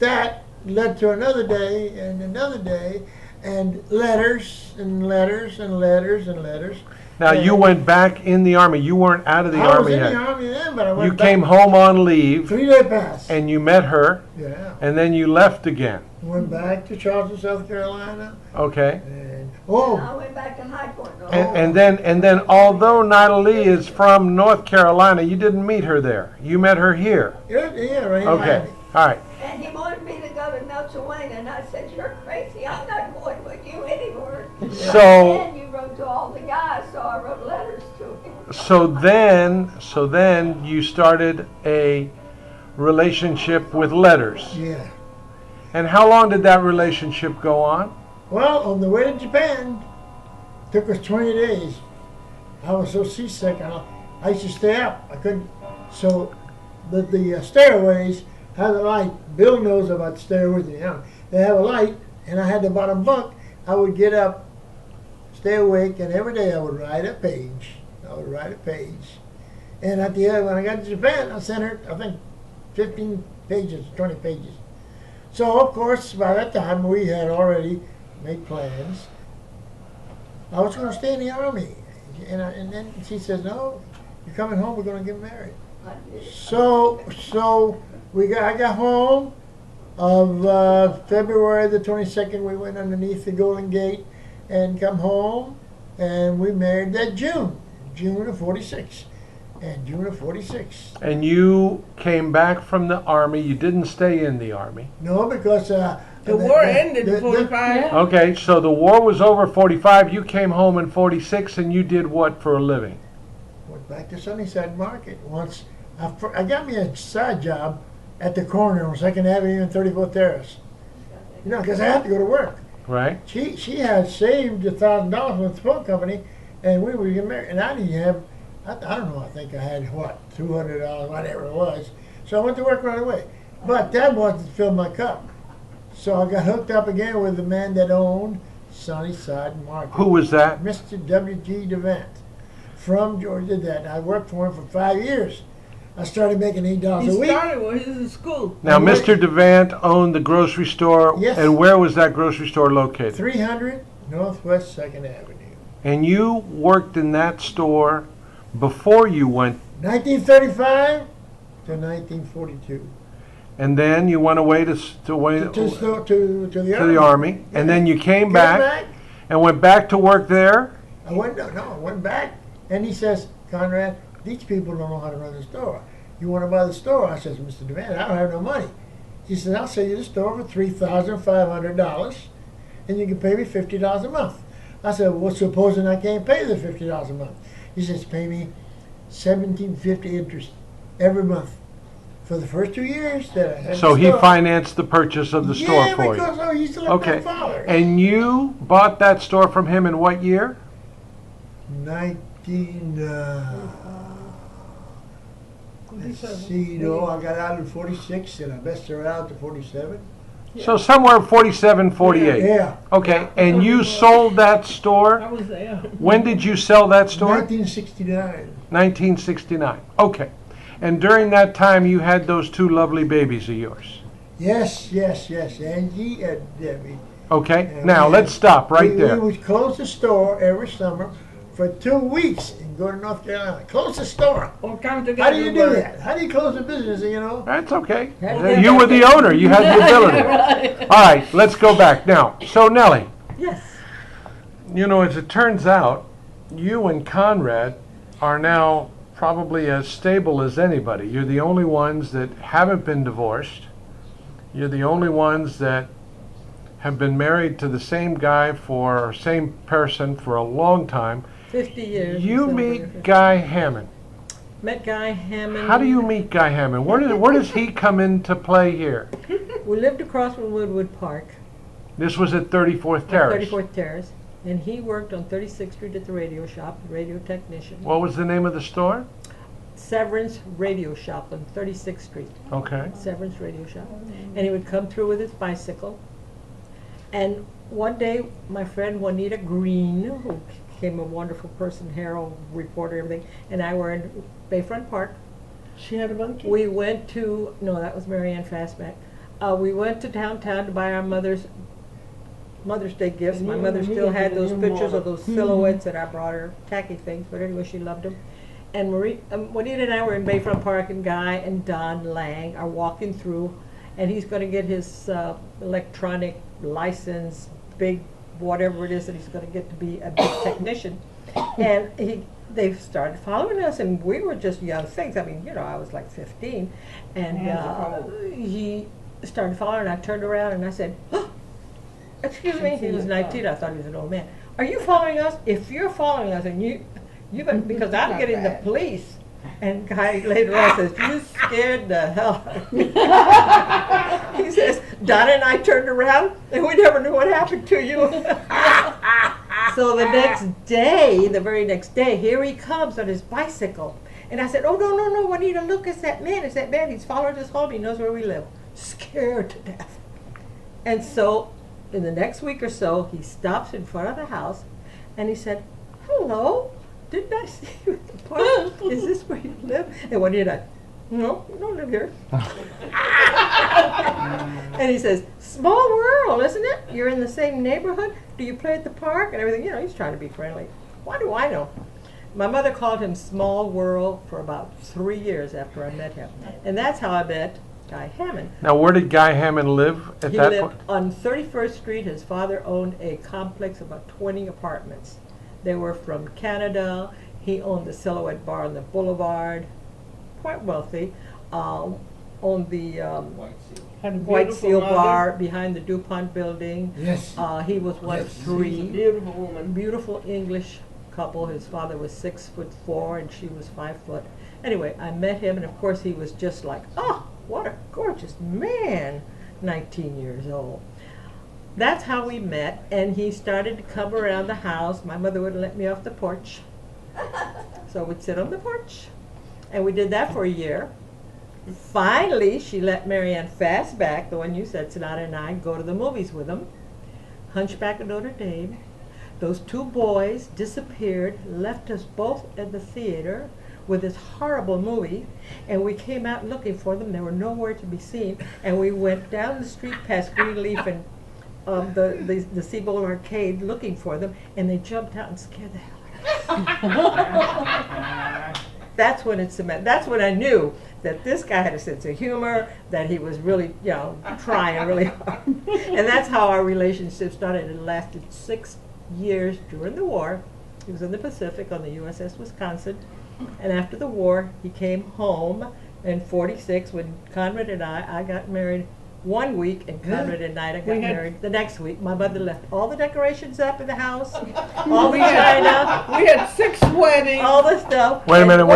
that led to another day and another day, and letters and letters and letters and letters. Now, you went back in the Army. You weren't out of the I was Army in yet. the Army then, but I went You back. came home on leave 3-day pass. and you met her Yeah. and then you left again. Went back to Charleston, South Carolina. Okay. And, I went back to High Point. And then although Nellie is from North Carolina, you didn't meet her there. You met her here. yeah, right. Okay. All right. And he wanted me to go to Nelson Wayne, and I said, you're crazy, I'm not going with you anymore. So And you wrote to all the guys, so I wrote letters to him. so then you started a relationship with letters. Yeah. And how long did that relationship go on? Well, on the way to Japan, took us 20 days. I was so seasick, I used to stay up. I couldn't. So the stairways have a light. Bill knows about the stairways. They have a light, and I had the bottom bunk. I would get up, stay awake, and every day I would write a page. And at the end, when I got to Japan, I sent her, I think, 15 pages, 20 pages. So, of course, by that time, we had already made plans. I was going to stay in the Army. And then she says, no, you're coming home, we're going to get married. So I got home of February the 22nd. We went underneath the Golden Gate and come home, and we married that June of 46. And June of 46. And you came back from the Army. You didn't stay in the Army. No, because The war ended in 45. Okay, so the war was over 45. You came home in 46, and you did what for a living? Went back to Sunnyside Market. Once I got me a side job at the corner on 2nd Avenue and 34th Terrace. You know, because I had to go to work. Right. She had saved $1,000 with the phone company, and we were getting married. And I didn't have, I don't know, I think I had, $200, whatever it was. So I went to work right away. But that wasn't to fill my cup. So I got hooked up again with the man that owned Sunnyside Market. Who was that? Mr. W.G. DeVant from Georgia. That I worked for him for 5 years. I started making $8 He a week. started when he was in school. Now, Mr. DeVant owned the grocery store. Yes. And where was that grocery store located? 300 Northwest 2nd Avenue. And you worked in that store before you went, 1935 to 1942. and then you went away to To the the Army, and then you came back and went back to work there. I went back, and he says, Conrad, these people don't know how to run the store. You want to buy the store? I says, Mr. DeVant, I don't have no money. He says, I'll sell you the store for $3,500, and you can pay me $50 a month. I said, well, supposing I can't pay the $50 a month? He says, pay me $17.50 interest every month for the first 2 years that I had So the he store. financed the purchase of the store Yeah, for you. because I used to like Okay. my father. And you bought that store from him in what year? 19. Let's see, no, I got out in 46 and I messed around to 47. So somewhere 47, 48. Yeah. Okay, and you sold that I store? was there. When did you sell that store? 1969. 1969. Okay. And during that time, you had those two lovely babies of yours. Yes, yes, yes. Angie and Debbie. Okay, And now we let's had- stop right we there. would close the store every summer for 2 weeks and go to North Carolina. Close the store. Or come together. How do you do that? How do you close a business, you know? That's okay. Yeah. You were the owner. You had the ability. Right. All right, let's go back now. So Nellie, Yes. you know, as it turns out, you and Conrad are now probably as stable as anybody. You're the only ones that haven't been divorced. You're the only ones that have been married to the same guy or same person for a long time. 50 years. You we meet celebrated. Guy Hammond. Met Guy Hammond. How do you meet Guy Hammond? Where does he come into play here? We lived across from Woodwood Park, This was at 34th Terrace. 34th Terrace, and he worked on 36th Street at the radio shop, radio technician. What was the name of the store? Severance Radio Shop on 36th Street. Okay. Severance Radio Shop. And he would come through with his bicycle. And one day, my friend Juanita Green, who became a wonderful person, Herald reporter, everything, and I were in Bayfront Park. She had a monkey. We went to, no, that was Marianne Fastback. We went to downtown to buy our Mother's Day gifts. My mother still had those pictures of those silhouettes that I brought her, tacky things, but anyway, she loved them. And Juanita and I were in Bayfront Park, and Guy and Don Lang are walking through, and he's going to get his electronic license, big whatever it is that he's going to get to be a big technician. And they started following us, and we were just young things. I mean, you know, I was like 15, and he started following. And I turned around and I said, oh, "Excuse me." He was 19. I thought he was an old man. "Are you following us? If you're following us, and you because I'm getting the police." And Guy later on says, "You scared the hell out of me." He says, "Donna and I turned around and we never knew what happened to you." So the next day, the very next day, here he comes on his bicycle. And I said, "Oh, no, Juanita, look, it's that man. It's that man. He's followed us home. He knows where we live." Scared to death. And so in the next week or so, he stops in front of the house and he said, "Hello. Didn't I see you at the park? Is this where you live?" And Juanita, "No, you don't live here." And he says, "Small world, isn't it? You're in the same neighborhood. Do you play at the park?" And everything. You know, he's trying to be friendly. Why do I know? My mother called him Small World for about 3 years after I met him. And that's how I met Guy Hammond. Now, where did Guy Hammond live at He that lived point? on 31st Street. His father owned a complex of about 20 apartments. They were from Canada. He owned the Silhouette Bar on the Boulevard, quite wealthy. Owned the Had a White beautiful Seal mother. Bar behind the DuPont building. Yes. He was one of Yes. She's a three. beautiful woman. Beautiful English couple. His father was 6'4" and she was 5 foot. Anyway, I met him, and of course he was just like, "Oh, what a gorgeous man!" 19 years old. That's how we met, and he started to come around the house. My mother wouldn't let me off the porch, so we'd sit on the porch, and we did that for a year. Finally, she let Marianne Fastback, the one you said, Zenaida and I, go to the movies with him. Hunchback of Notre Dame. Those two boys disappeared, left us both at the theater with this horrible movie, and we came out looking for them. They were nowhere to be seen, and we went down the street past Greenleaf and the Seabold Arcade looking for them, and they jumped out and scared the hell out of us. That's when it cemented. That's when I knew that this guy had a sense of humor, that he was really, you know, trying really hard. And that's how our relationship started. It lasted 6 years during the war. He was in the Pacific on the USS Wisconsin. And after the war, he came home in 46 when Conrad and I got married 1 week, and Conrad and I got married the next week. My mother left all the decorations up in the house, all the china, We had 6 weddings. all the stuff. Wait a minute.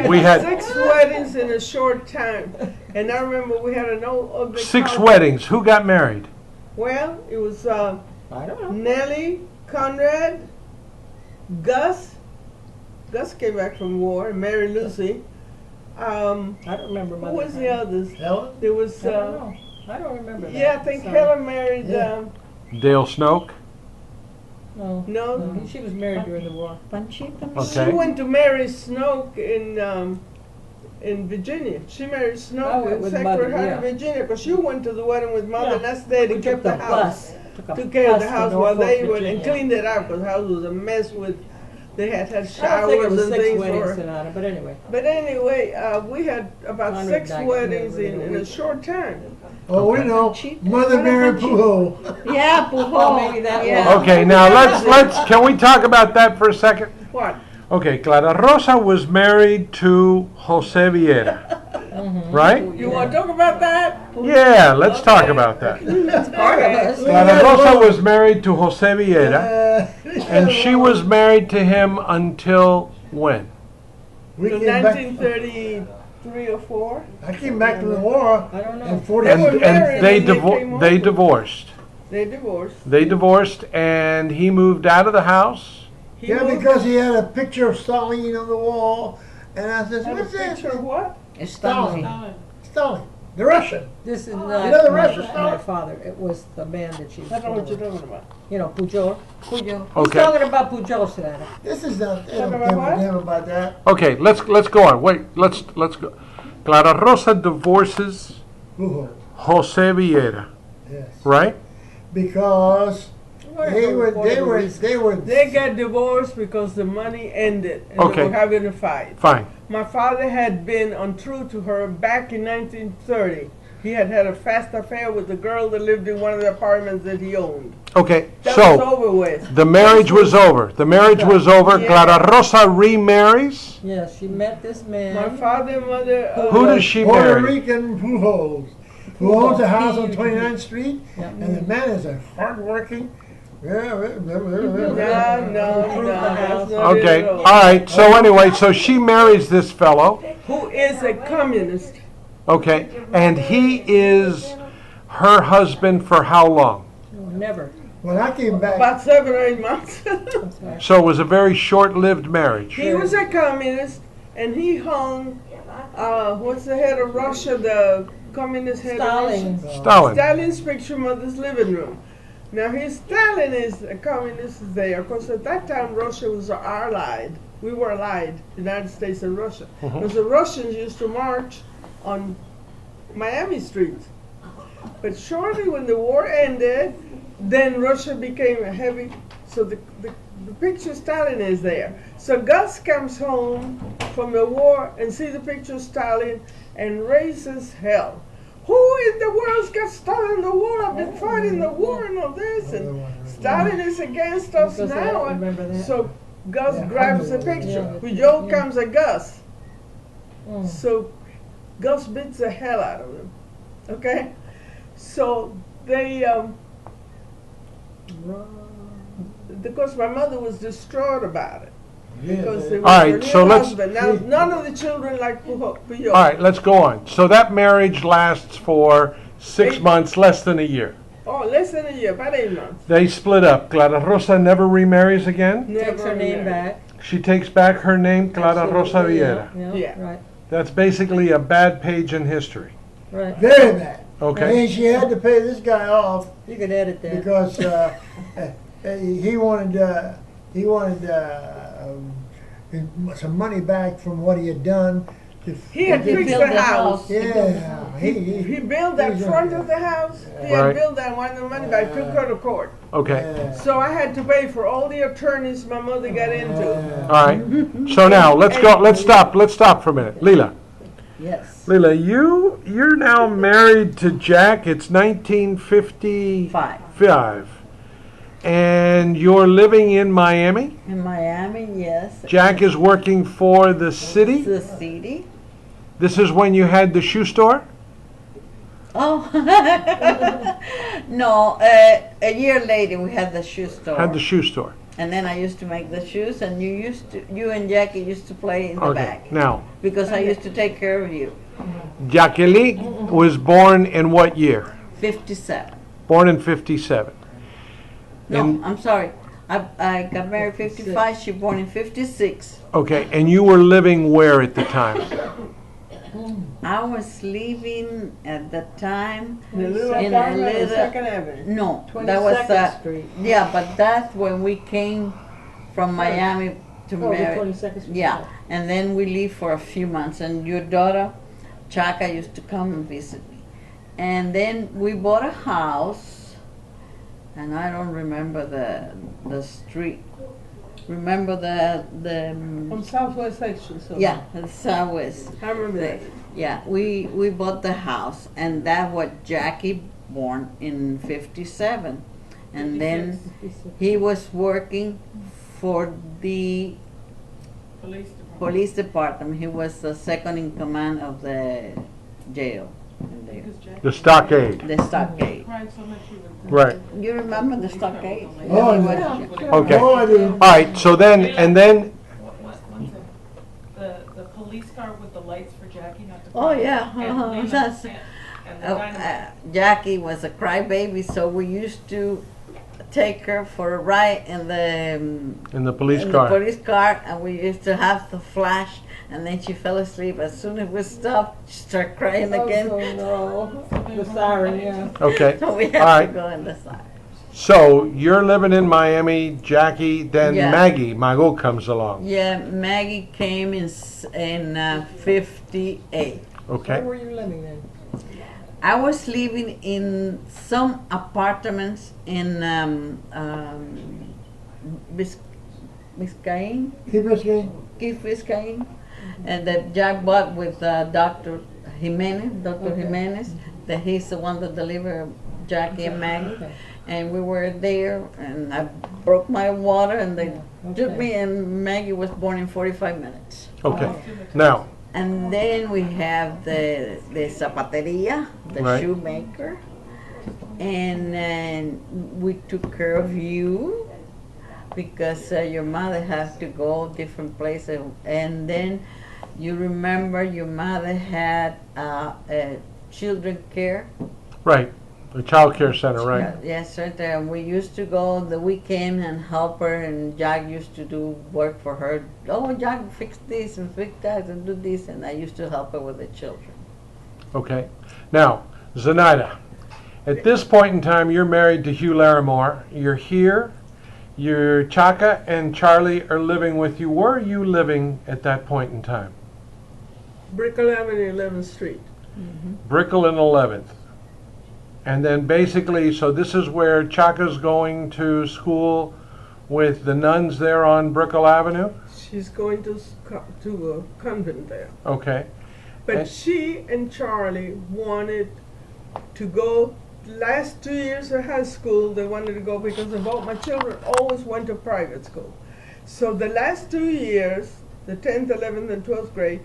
We had 6 weddings in a short time. And I remember we had an old ugly 6 couch. weddings. Who got married? Well, it was I don't know. Nellie, Conrad, Gus. Gus came back from war, and Mary Lucy. I don't remember. Who Mother was the others? Helen? There was I don't know. I don't remember that. Yeah, I think so- Helen married, Yeah. Dale Snoke? No, no, no, she was married during the war. Panchita. Okay. she went to marry Snoke in Virginia. She married Snoke in with Sacred Mother, Heart, yeah. Virginia, because she went to the wedding with Mother, Yeah. and I stayed and We kept took the house. bus. Took a Took care of bus the to house while Norfolk, they went and Virginia. cleaned it out, because the house was a mess with, they had I don't think it showers was and 6 things weddings, for her. Sonata, but anyway. But anyway, we had about Conrad 6 died weddings within a in a week. short time. Oh, we know. Mother Mary Pujo. Yeah, Pujo. Oh, maybe that yeah. Okay, now can we talk about that for a second? What? Okay, Clara Rosa was married to Jose Viera, right? You want to talk about that? Yeah, let's talk about that. Part of us. Clara Rosa was married to Jose Viera, and And she was married to him until when? We To came back. 1933 or 4. I came back from the war I don't know. in 40. And, were married and they, when they came they over. divorced. They divorced. They divorced, and he moved out of the house. He Yeah, moved- because he had a picture of Stalin on the wall, and I said, had a "What's that?" picture of what? Stalin. Stalin, the Russian. This is You not know the my, Russian my stuff? father. It was the man that she was I don't know what you're with. talking about. You know, Pujol. Pujo. He's Okay. talking about Pujol, Sonata. This is not. They Talking don't about give what? a damn about that. Okay, let's go on. Wait, let's go. Clara Rosa divorces Pujo. Jose Viera, Yes. right? Because they were. They got divorced because the money ended and Okay. they were having a fight. Fine. My father had been untrue to her back in 1930. He had had a fast affair with the girl that lived in one of the apartments that he owned. Okay, That was so over with. the marriage was over. The marriage was over. Yeah. Clara Rosa remarries. Yes, she met this man. My father and mother. Who does she Puerto marry? Rican Pujos, who owns a house on Pujo. 29th Street, Yeah. and the man is a hardworking. No, no, that's not it Okay, at all all. right. So anyway, so she marries this fellow. Who is a communist? Okay, and he is her husband for how long? Never. When I came back, About 7 or 8 months. So it was a very short-lived marriage. He was a communist, and he hung. What's the head of Russia? The communist head of Stalin. Russia. Stalin. Stalin's picture mother's living room. Now his Stalin is a communist there. Of course, at that time Russia was allied. We were allied, United States and Russia. Because the Russians used to march on Miami Street. But shortly when the war ended, then Russia became a heavy. So the picture of Stalin is there. So Gus comes home from the war and see the picture of Stalin and raises hell. Who in the world's got Stalin in the war? I've been fighting the war and all this, and Stalin is against us Because I now. don't remember that. So Gus Yeah, grabs the I know. picture. Yeah. Joe comes at Gus. Mm. So Gus beats the hell out of him. Okay? So they, because my mother was distraught about it. Because they yeah. were All right, her so new let's- husband. Now, none of the children like Pujo. All right, let's go on. So that marriage lasts for 6 8 months, less than a year. Oh, less than a year, about 8 months. They split up. Clara Rosa never remarries again. Takes her name married. back. She takes back her name, Clara Rosa Viera. Yeah, Yeah. right, That's basically a bad page in history. right. Very bad. Okay. And she had to pay this guy off You could edit that. because he wanted some money back from what he had done. He had They fixed built the the house. house. Yeah, He built that he's front a- of the house. He Right. had built that, wanted the money back, took her to court. Okay. Yeah. So I had to pay for all the attorneys my mother got into. All right. So now let's go. Let's stop. Let's stop for a minute. Lila. Yes. Lila, you're now married to Jack. It's 1955. Five. And you're living in Miami. In Miami, yes. Jack is working for the city. The city. This is when you had the shoe store? Oh, no, a year later we had the shoe store. Had the shoe store. And then I used to make the shoes, and you and Jackie used to play in the Okay. back. Now, Because I used to take care of you. Jacqueline was born in what year? 57. Born in 57. No, And- I'm sorry. I got married 55, she born in 56. Okay, and you were living where at the time? I was living at the time The little in a apartment on little. Second Avenue. No, that was 22nd Street. yeah, but that's when we came from Miami to Oh, the marry. 22nd Street. Yeah, and then we lived for a few months, and your daughter, Chaka, used to come and visit me. And then we bought a house, and I don't remember the street. Remember On Southwest Section, so. yeah, the Southwest. I remember that. Yeah, we bought the house, and that was Jackie born in '57, and then he was working for the police department. He was the second in command of the jail in there. The stockade. The stockade. Right. You remember the stockade? Oh, He was- yeah. Okay. Oh, I do. All right. So then, and then, One second. The police car with the lights for Jackie not to. Oh, yeah, And uh-huh, Lila that's- and the dynamite. Jackie was a crybaby, so we used to take her for a ride in the in the police in car. the police car, and we used to have the flash, and then she fell asleep. As soon as we stopped, she started crying again. Oh, no. The siren, yeah. Okay. So we All had right. to go in the side. So you're living in Miami, Jackie, then Yeah. Maggie, Mago comes along. Yeah, Maggie came in 58. Okay. Where were you living then? I was living in some apartments in Biscayne, Keep us going. Key Biscayne, and that Jack bought with Dr. Jimenez, Dr. Okay. Jimenez, that he's the one that delivered Jackie and Maggie. Okay. And we were there, and I broke my water, and they took Okay. me, and Maggie was born in 45 minutes. Okay. Now, And then we have the zapateria, the Right. shoemaker, and then we took care of you because your mother has to go different places. And then you remember your mother had children care. right, the child care center, right? Yes, right there. And we used to go the weekend and help her, and Jack used to do work for her. Oh, Jack, fix this and fix that and do this, and I used to help her with the children. Okay. Now, Zenaida, at this point in time, you're married to Hugh Larimore. You're here. Your Chaka and Charlie are living with you. Where are you living at that point in time? Brickell Avenue, 11th Street. Brickell and 11th. And then basically, so this is where Chaka's going to school with the nuns there on Brickell Avenue? She's going to a convent there. Okay. But And- she and Charlie wanted to go. Last 2 years of high school, they wanted to go because both my children always went to private school. So the last 2 years, the 10th, 11th, and 12th grade,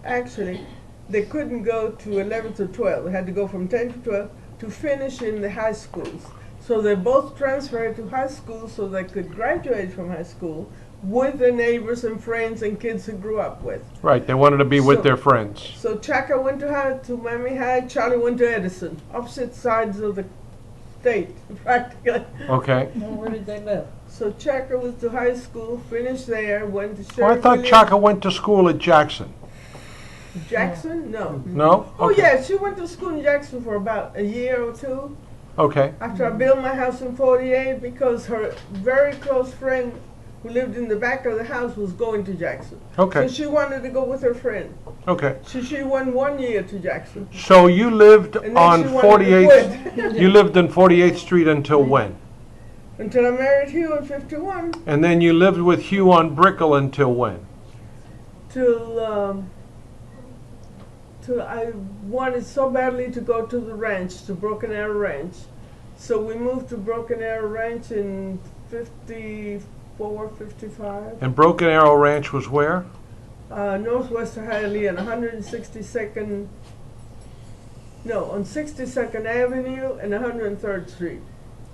actually, they couldn't go to 11th or 12th. They had to go from 10 to 12 to finish in the high schools. So they both transferred to high school so they could graduate from high school with their neighbors and friends and kids who grew up with. Right, they wanted to be with So- their friends. So Chaka went to Miami High, Charlie went to Edison, opposite sides of the state, practically. Okay. Well, where did they live? So Chaka was to high school, finished there, went to Well, I Sheriff thought Williams- Chaka went to school at Jackson. Jackson? No. No? Oh Okay. yeah, she went to school in Jackson for about a year or two Okay. after I built my house in 48 because her very close friend who lived in the back of the house was going to Jackson. Okay. So she wanted to go with her friend. Okay. So she went 1 year to Jackson. So you lived And then on she wanted to 48th, quit. you lived on 48th Street until when? Until I married Hugh in 51. And then you lived with Hugh on Brickell until when? Till I wanted so badly to go to the ranch, to Broken Arrow Ranch. So we moved to Broken Arrow Ranch in 54, 55. And Broken Arrow Ranch was where? Northwest of Hialeah, on 162nd, no, on 62nd Avenue and 103rd Street.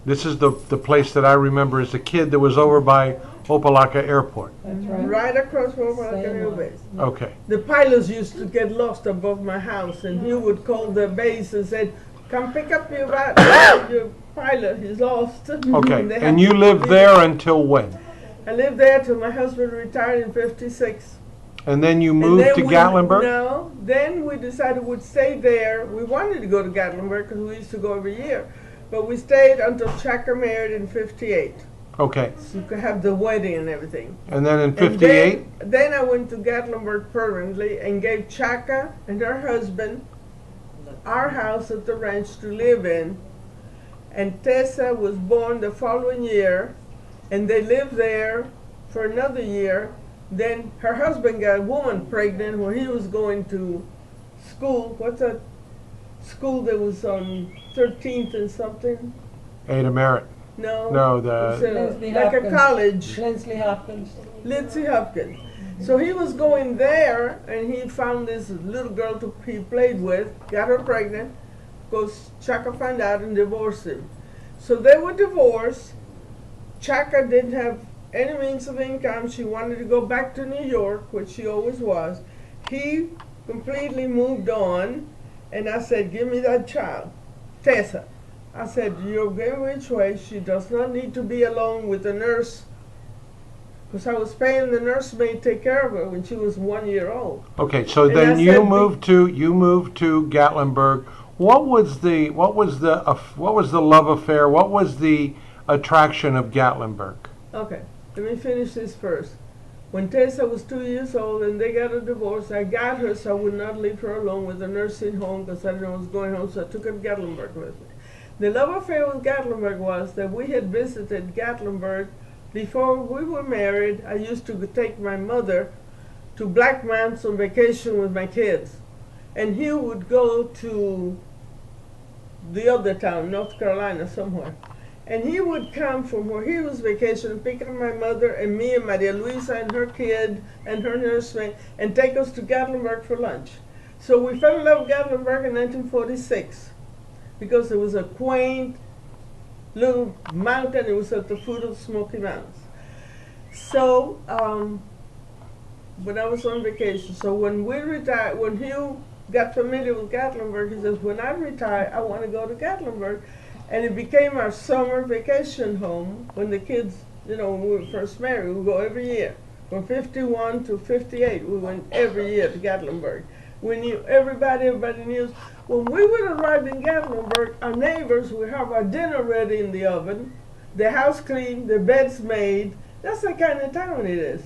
This is the place that I remember as a kid that was over by Opelika Airport. That's right. Right across from Same Hialeah one. Base. Okay. The pilots used to get lost above my house, and he would call the base and said, "Come pick up your pilot. He's lost." Okay. they And had you to lived leave. there until when? I lived there till my husband retired in '56. And then you And moved then to we- Gatlinburg? No, then we decided we'd stay there. We wanted to go to Gatlinburg because we used to go every year. But we stayed until Chaka married in 58. Okay. So you could have the wedding and everything. And then in And 58? then I went to Gatlinburg permanently and gave Chaka and her husband our house at the ranch to live in. And Tessa was born the following year, and they lived there for another year. Then her husband got a woman pregnant when he was going to school. What's that school that was on 13th and something? Ada Merritt. No. No, It's the, Lindsay like a Hopkins. college. Lindsay Hopkins. Lindsay Hopkins. So he was going there, and he found this little girl he played with, got her pregnant, goes Chaka found out and divorced him. So they were divorced. Chaka didn't have any means of income. She wanted to go back to New York, which she always was. He completely moved on, and I said, give me that child, Tessa. I said, you're going which way? She does not need to be alone with the nurse, because I was paying the nursemaid to take care of her when she was 1 year old. okay, so And then I you said, moved to Gatlinburg. What was the love affair? What was the attraction of Gatlinburg? Okay, let me finish this first. When Tessa was 2 years old and they got a divorce, I got her so I would not leave her alone with a nursing home because I didn't know I was going home, so I took her to Gatlinburg with me. The love affair with Gatlinburg was that we had visited Gatlinburg before we were married. I used to take my mother to Black Mountains on vacation with my kids. And he would go to the other town, North Carolina, somewhere. And he would come from where he was vacationing, pick up my mother and me and Maria Luisa and her kid and her nursemaid and take us to Gatlinburg for lunch. So we fell in love with Gatlinburg in 1946 because it was a quaint little mountain. It was at the foot of the Smoky Mountains. So when I was on vacation, so when we retired, when Hugh got familiar with Gatlinburg, he says, when I retire, I want to go to Gatlinburg. And it became our summer vacation home when the kids, when we were first married. We would go every year. From 51 to 58, we went every year to Gatlinburg. We knew everybody knew. When we would arrive in Gatlinburg, our neighbors would have our dinner ready in the oven, the house cleaned, the beds made. That's the kind of town it is.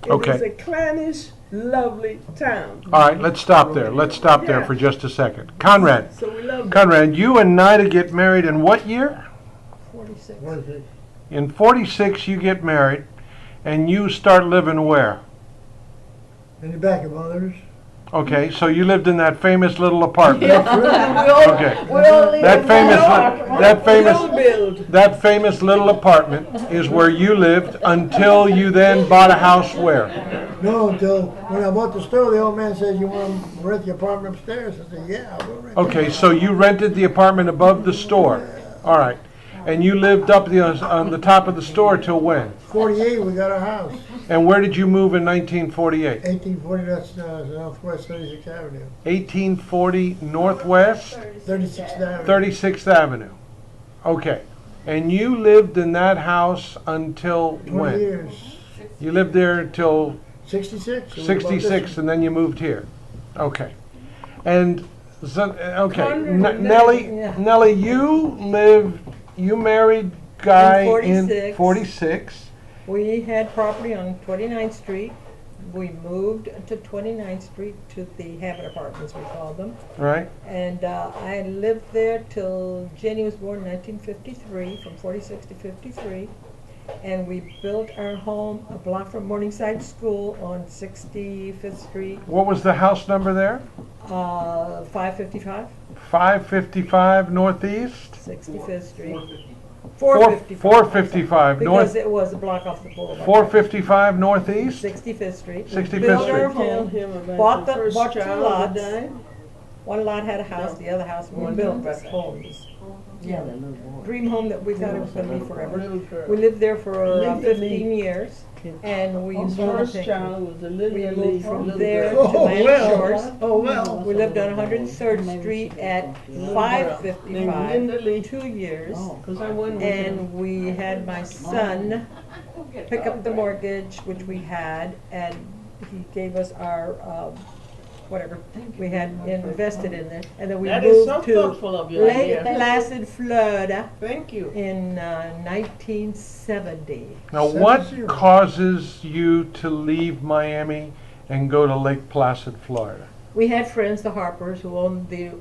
It Okay. is a clannish, lovely town. All right, let's stop there. Let's stop there Yeah. for just a second. Conrad, So we love it. Conrad, you and Nida get married in what year? 46. What is it? In 46 you get married, and you start living where? In the back of others. Okay, so you lived in that famous little apartment. Yeah. Okay. We'll That Build. that famous little apartment is where you lived until you then bought a house where? No, until when I bought the store, the old man said, you want to rent the apartment upstairs? I said, yeah, I will rent Okay, it. so you rented the apartment above the store. All right. And you lived up on the top of the store till when? 48, we got a house. And where did you move in 1948? 1840, that's Northwest 36th Avenue. 1840 Northwest 36th Avenue. 36th Avenue. Okay. And you lived in that house until 20 when? years. You lived there until 66. 66 and then you moved here. Okay. And, okay, Conrad and Nellie, yeah. Nellie, you married Guy in 46. 46. We had property on 29th Street. We moved to 29th Street to the Habit Apartments, we called them. Right? And I lived there till Jenny was born in 1953, from 46 to 53. And we built our home a block from Morningside School on 65th Street, What was the house number there? 555, 555 Northeast? 65th Street. 455 455. North. Because it was a block off the boulevard. 455 Northeast? 65th Street. We 65th built our Street. Tell home. him about Bought the first bought 2 child lots. that died. One lot had a house, the other house we built as homes. Dream home that we thought it was going to be forever. Little girl. We lived there for Linda 15 Lee. years, and we His moved first child was a we Linda moved Lee from little there girl. to Land well. Shores. Oh, well. We lived on 103rd Street at Named 555, Linda Lee. 2 years. Because I went with him. And we had my son pick up the mortgage, which we had, and he gave us our, whatever we had invested in there. And then we That is so moved to thoughtful of you, Lake idea. Placid, Florida Thank you. in 1970. Now, what causes you to leave Miami and go to Lake Placid, Florida? We had friends, the Harpers, who owned the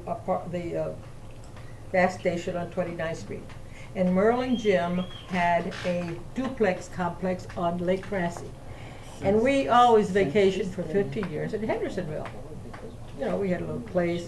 gas station on 29th Street. And Merle and Jim had a duplex complex on Lake Grassy. And we always vacationed for 15 years in Hendersonville. You know, we had a little place,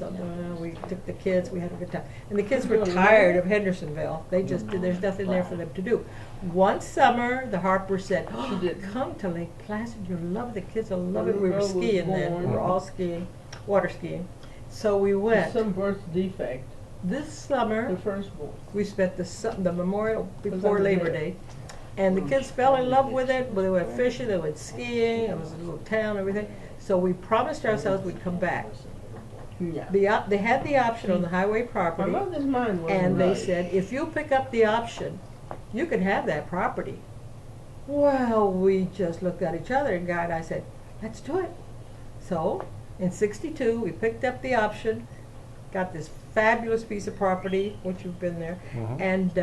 we took the kids, we had a good time. And the kids were tired of Hendersonville. They just, there's nothing there for them to do. One summer, the Harpers said, oh, come to Lake Placid, you'll love it, the kids will love it. We were skiing then, we were all skiing, water skiing. So we went. Some birth defect. This summer, The firstborn. we spent the memorial before Labor Day, and the kids fell in love with it. They went fishing, they went skiing. It was a little town, everything. So we promised ourselves we'd come back. Yeah. They had the option on the highway My property, mother's mind was and they right. said, if you pick up the option, you can have that property. Well, we just looked at each other, and Guy and I said, let's do it. So, in '62, we picked up the option, got this fabulous piece of property, which you've been there, and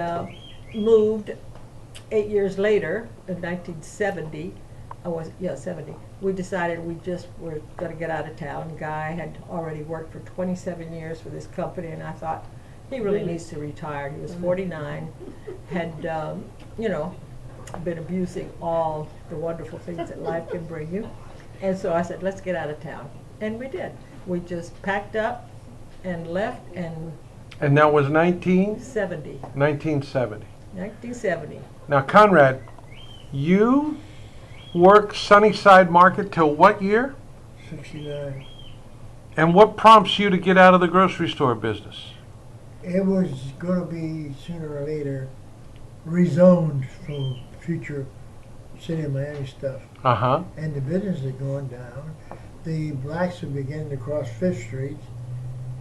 moved 8 years later, in 1970, 70, we decided we just were gonna get out of town. Guy had already worked for 27 years for this company, and I thought, he really needs to retire. He was 49, had, you know, been abusing all the wonderful things that life can bring you. And so I said, let's get out of town. And we did. We just packed up and left, and And that was 1970. 1970. Now, Now, Conrad, you worked Sunnyside Market till what year? 69. And what prompts you to get out of the grocery store business? It was going to be sooner or later rezoned from future city of Miami stuff. Uh-huh. And the business is going down. The blacks were beginning to cross Fifth Street.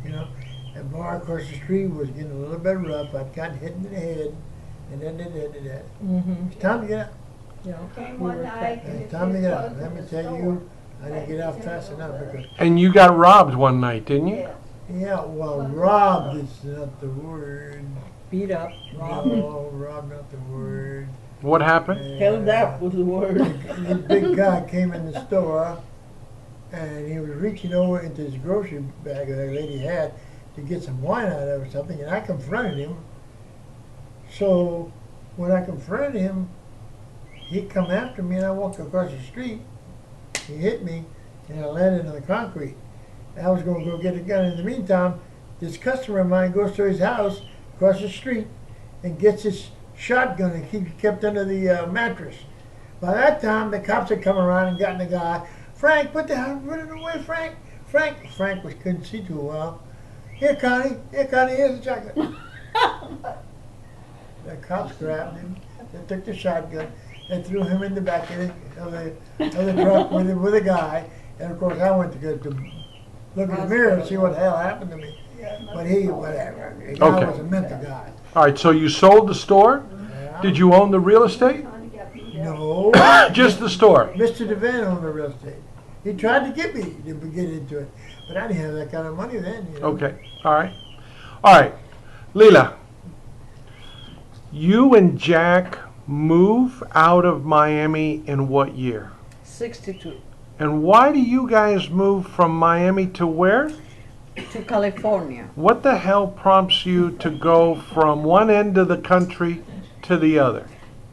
You know, a bar across the street was getting a little bit rough. I'd gotten hit in the head, and then it's time to get out. you know, Came we one were night and It's time to get out. Let me tell you, I didn't get out fast enough because, And you got robbed one night, didn't you? Yes. yeah, well, robbed is not the word. beat up, robbed. No, robbed not the word. What happened? Held up was the word. This big guy came in the store, and he was reaching over into his grocery bag that a lady had to get some wine out of it or something, and I confronted him. So when I confronted him, he come after me, and I walked across the street. He hit me, and I landed on the concrete. I was going to go get a gun. In the meantime, this customer of mine goes to his house across the street and gets his shotgun and he kept under the mattress. By that time, the cops had come around and gotten the guy. Frank, put it away, Frank. Frank couldn't see too well. Here, Connie, here's the shotgun. The cops grabbed him. They took the shotgun and threw him in the back of the truck with a guy. And of course, I went to look in the mirror and see what the hell happened to me. But whatever. The guy Okay. was a mental guy. All right, so you sold the store? Yeah. Did you own the real estate? No. Just the store? Mr. DeVan owned the real estate. He tried to get me to get into it, but I didn't have that kind of money then. You know? Okay, all right. All right, Lila, you and Jack move out of Miami in what year? 62 And why do you guys move from Miami to where? to California. What the hell prompts you to go from one end of the country to the other?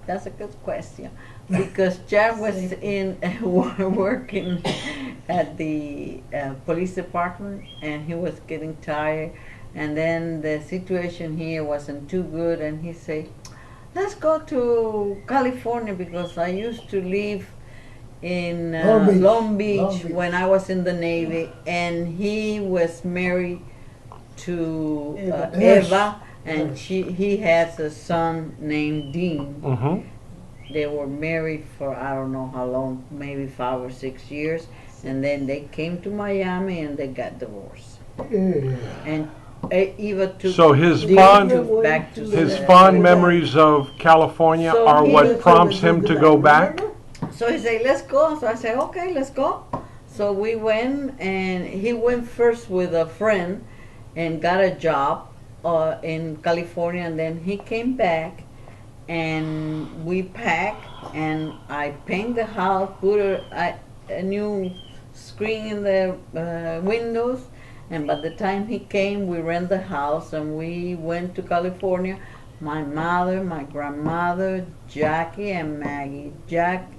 That's a good question. Because Jack was working at the police department, and he was getting tired. And then the situation here wasn't too good, and he said, let's go to California, because I used to live in Long Beach when I was in the Navy, and he was married to Eva, and he has a son named Dean. Mm-hmm. They were married for I don't know how long, maybe 5 or 6 years, and then they came to Miami and they got divorced. And Eva took So his Dean fond- took back to His the- fond memories of California So are he what was- prompts him to go back? So he said, let's go. So I said, okay, let's go. So we went, and he went first with a friend and got a job in California, and then he came back, and we packed, and I painted the house, put a new screen in the windows, and by the time he came, we rented the house, and we went to California. My mother, my grandmother, Jackie, and Maggie.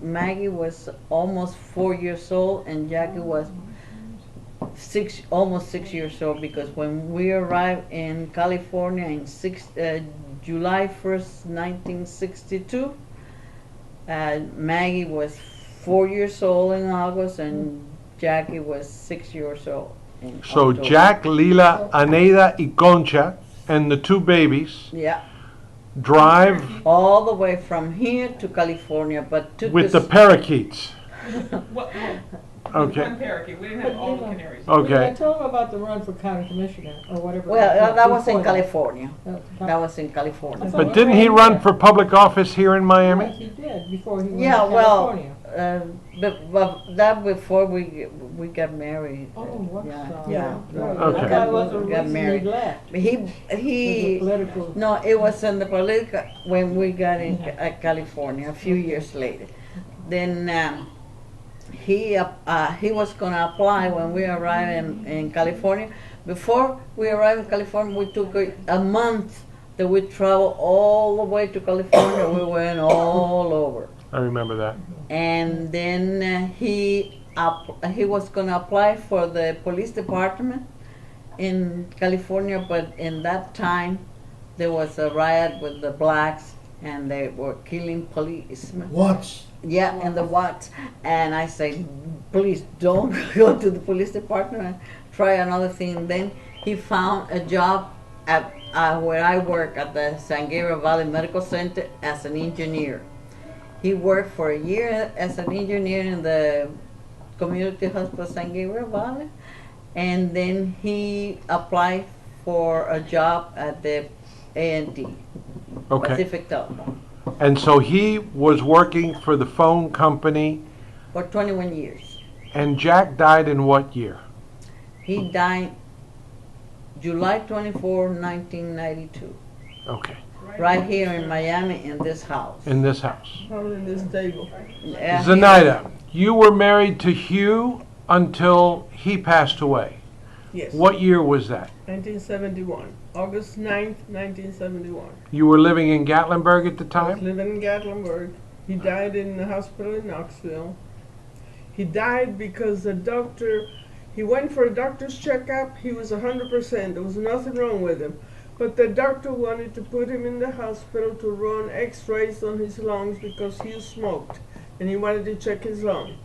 Maggie was almost 4 years old, and Jackie was almost 6 years old, because when we arrived in California in July 1st, 1962, Maggie was 4 years old in August, and Jackie was 6 years old in So October. Jack, Lila, Zenaida, y Concha, and the two babies Yeah, drive all the way from here to California, but took with the us parakeets. Well, Okay. one parakeet, we didn't have all the canaries. I Okay. told him about the run for county commissioner or whatever. well, that was in Before that. California. That was in California. But didn't he run for public office here in Yes, Miami? he did, before he went Yeah, to well, California. but that before we got married. Oh, what's Yeah. Okay. That was the Got reason he married. left. He It was a political. no, it was in the political when we got in California a few years later. Then he was gonna apply when we arrived in California. Before we arrived in California, we took a month that we traveled all the way to California. We went all over. I remember that. And then he was going to apply for the police department in California, but in that time there was a riot with the blacks, and they were killing policemen. Once. Yeah, in the Watts. And I said, please don't go to the police department, try another thing. Then he found a job at where I work at the San Gabriel Valley Medical Center as an engineer. He worked for a year as an engineer in the community hospital San Gabriel Valley, and then he applied for a job at the A&T, Okay. Pacific Telephone, And so he was working for the phone company, for 21 years. and Jack died in what year? He died July 24, 1992, Okay. right here in Miami in this house. In this house. Holding this table. Yeah, Zenaida, you were married to Hugh until he passed away. Yes. What year was that? 1971. August 9th, 1971. You were living in Gatlinburg at the I was time? living in Gatlinburg. He died in the hospital in Knoxville. He died because the doctor, he went for a doctor's checkup. He was 100%. There was nothing wrong with him. But the doctor wanted to put him in the hospital to run x-rays on his lungs because he smoked, and he wanted to check his lung.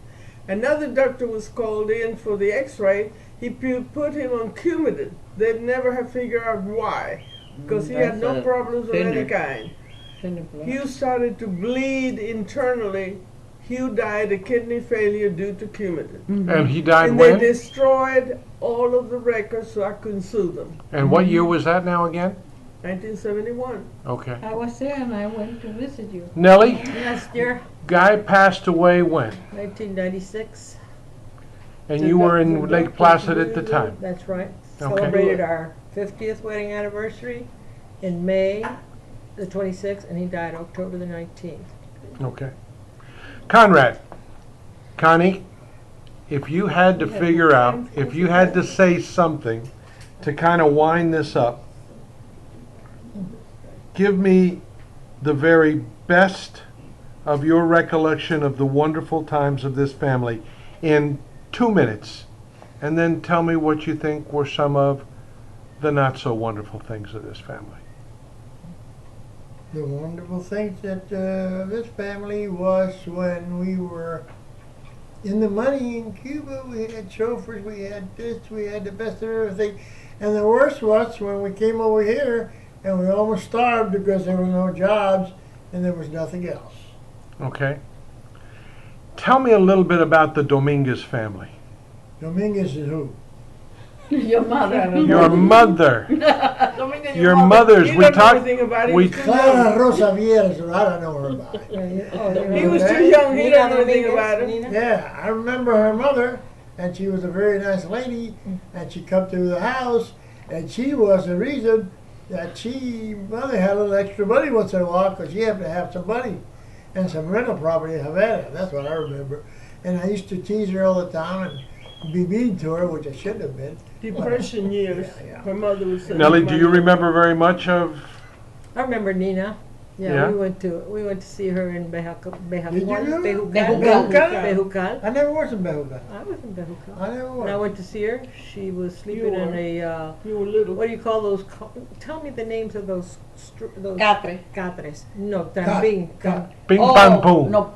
Another doctor was called in for the x-ray. He put him on Coumadin. They'd never have figured out why, because he had That's no a problems of any thinner. kind. Hugh started to bleed internally. Hugh died of kidney failure due to Coumadin. And he died And they when? destroyed all of the records so I couldn't sue them. And what year was that now again? 1971. Okay. I was there and I went to visit you. Nellie, Last year, Guy passed away when? 1996. And you were in Lake Placid at the time? That's right. Okay. Celebrated our 50th wedding anniversary in May the 26th, and he died October the 19th. Okay. Conrad, Connie, if you had to figure out, if you had to say something to kind of wind this up, give me the very best of your recollection of the wonderful times of this family in 2 minutes, and then tell me what you think were some of the not so wonderful things of this family. The wonderful things that this family was when we were in the money in Cuba. We had chauffeurs, we had this, we had the best of everything. And the worst was when we came over here and we almost starved because there were no jobs and there was nothing else. Okay? Tell me a little bit about the Dominguez family. Dominguez is who? Your mother. Your mother. Dominga, Your mother. mother's. You We don't know talked. anything about it. We. He was too Clara young. Rosa Vieras, I don't know her about it. He was too young. He Nina don't know anything Dominguez, about it. Nina? Yeah, I remember her mother, and she was a very nice lady, and she come to the house, and she was the reason that mother had a little extra money once in a while, because she happened to have some money and some rental property in Havana. That's what I remember. And I used to tease her all the time and be mean to her, which I shouldn't have been. Depression years. Yeah. Her mother was. Nellie, do you remember very much of? I remember Nina. Yeah, Yeah. we went to see her in Bejucal. Did you go? Bejucal. Bejucal. I never was in Bejucal. I was in Bejucal. I never When I was. went to see her, she was sleeping You in were. a, You were little. what do you call those, tell me the names of those, those. Catre. Catres. No, tambin. Ping Oh, pong poom. No.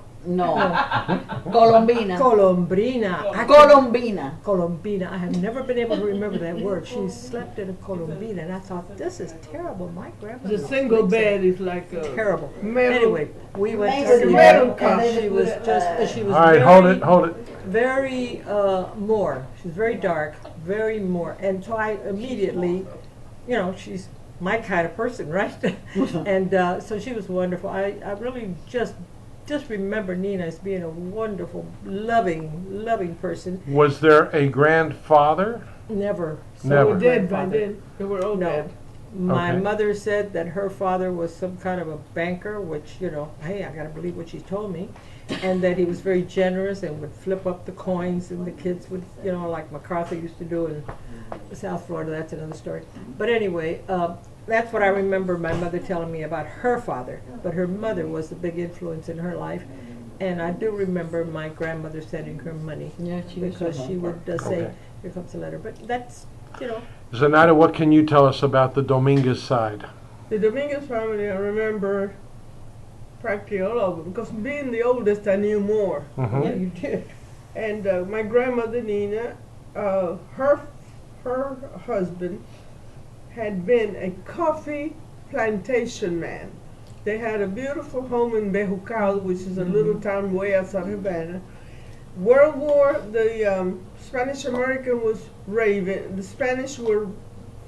Colombina. Colombrina. Colombina. Colombina. I have never been able to remember that word. She slept in a Colombina, and I thought, this is terrible. My grandmother. The single sleeps in bed is like a terrible. metal. Anyway, we went to Amazing. see Metal her, cup. and she was just, she was All right, hold it. very more. She's very dark, very more. And so I immediately, she's my kind of person, right? And so she was wonderful. I really just remember Nina as being a wonderful, loving person. Was there a grandfather? Never. So Never. we're dead by Grandfather. then. They were all No. dead. My Okay. mother said that her father was some kind of a banker, which, hey, I gotta believe what she told me, and that he was very generous and would flip up the coins, and the kids would, like MacArthur used to do in South Florida. That's another story. But anyway, that's what I remember my mother telling me about her father. But her mother was a big influence in her life, and I do remember my grandmother sending her money Yeah, because she would say, Okay. "Here comes a letter." But that's, Zenaida, what can you tell us about the Dominguez side? The Dominguez family, I remember practically all of them, because being the oldest, I knew more. Mhm. yeah, you did. And my grandmother Nina, her husband had been a coffee plantation man. They had a beautiful home in Bejucal, which is a little town way outside Havana. World War, the Spanish American was raving. The Spanish were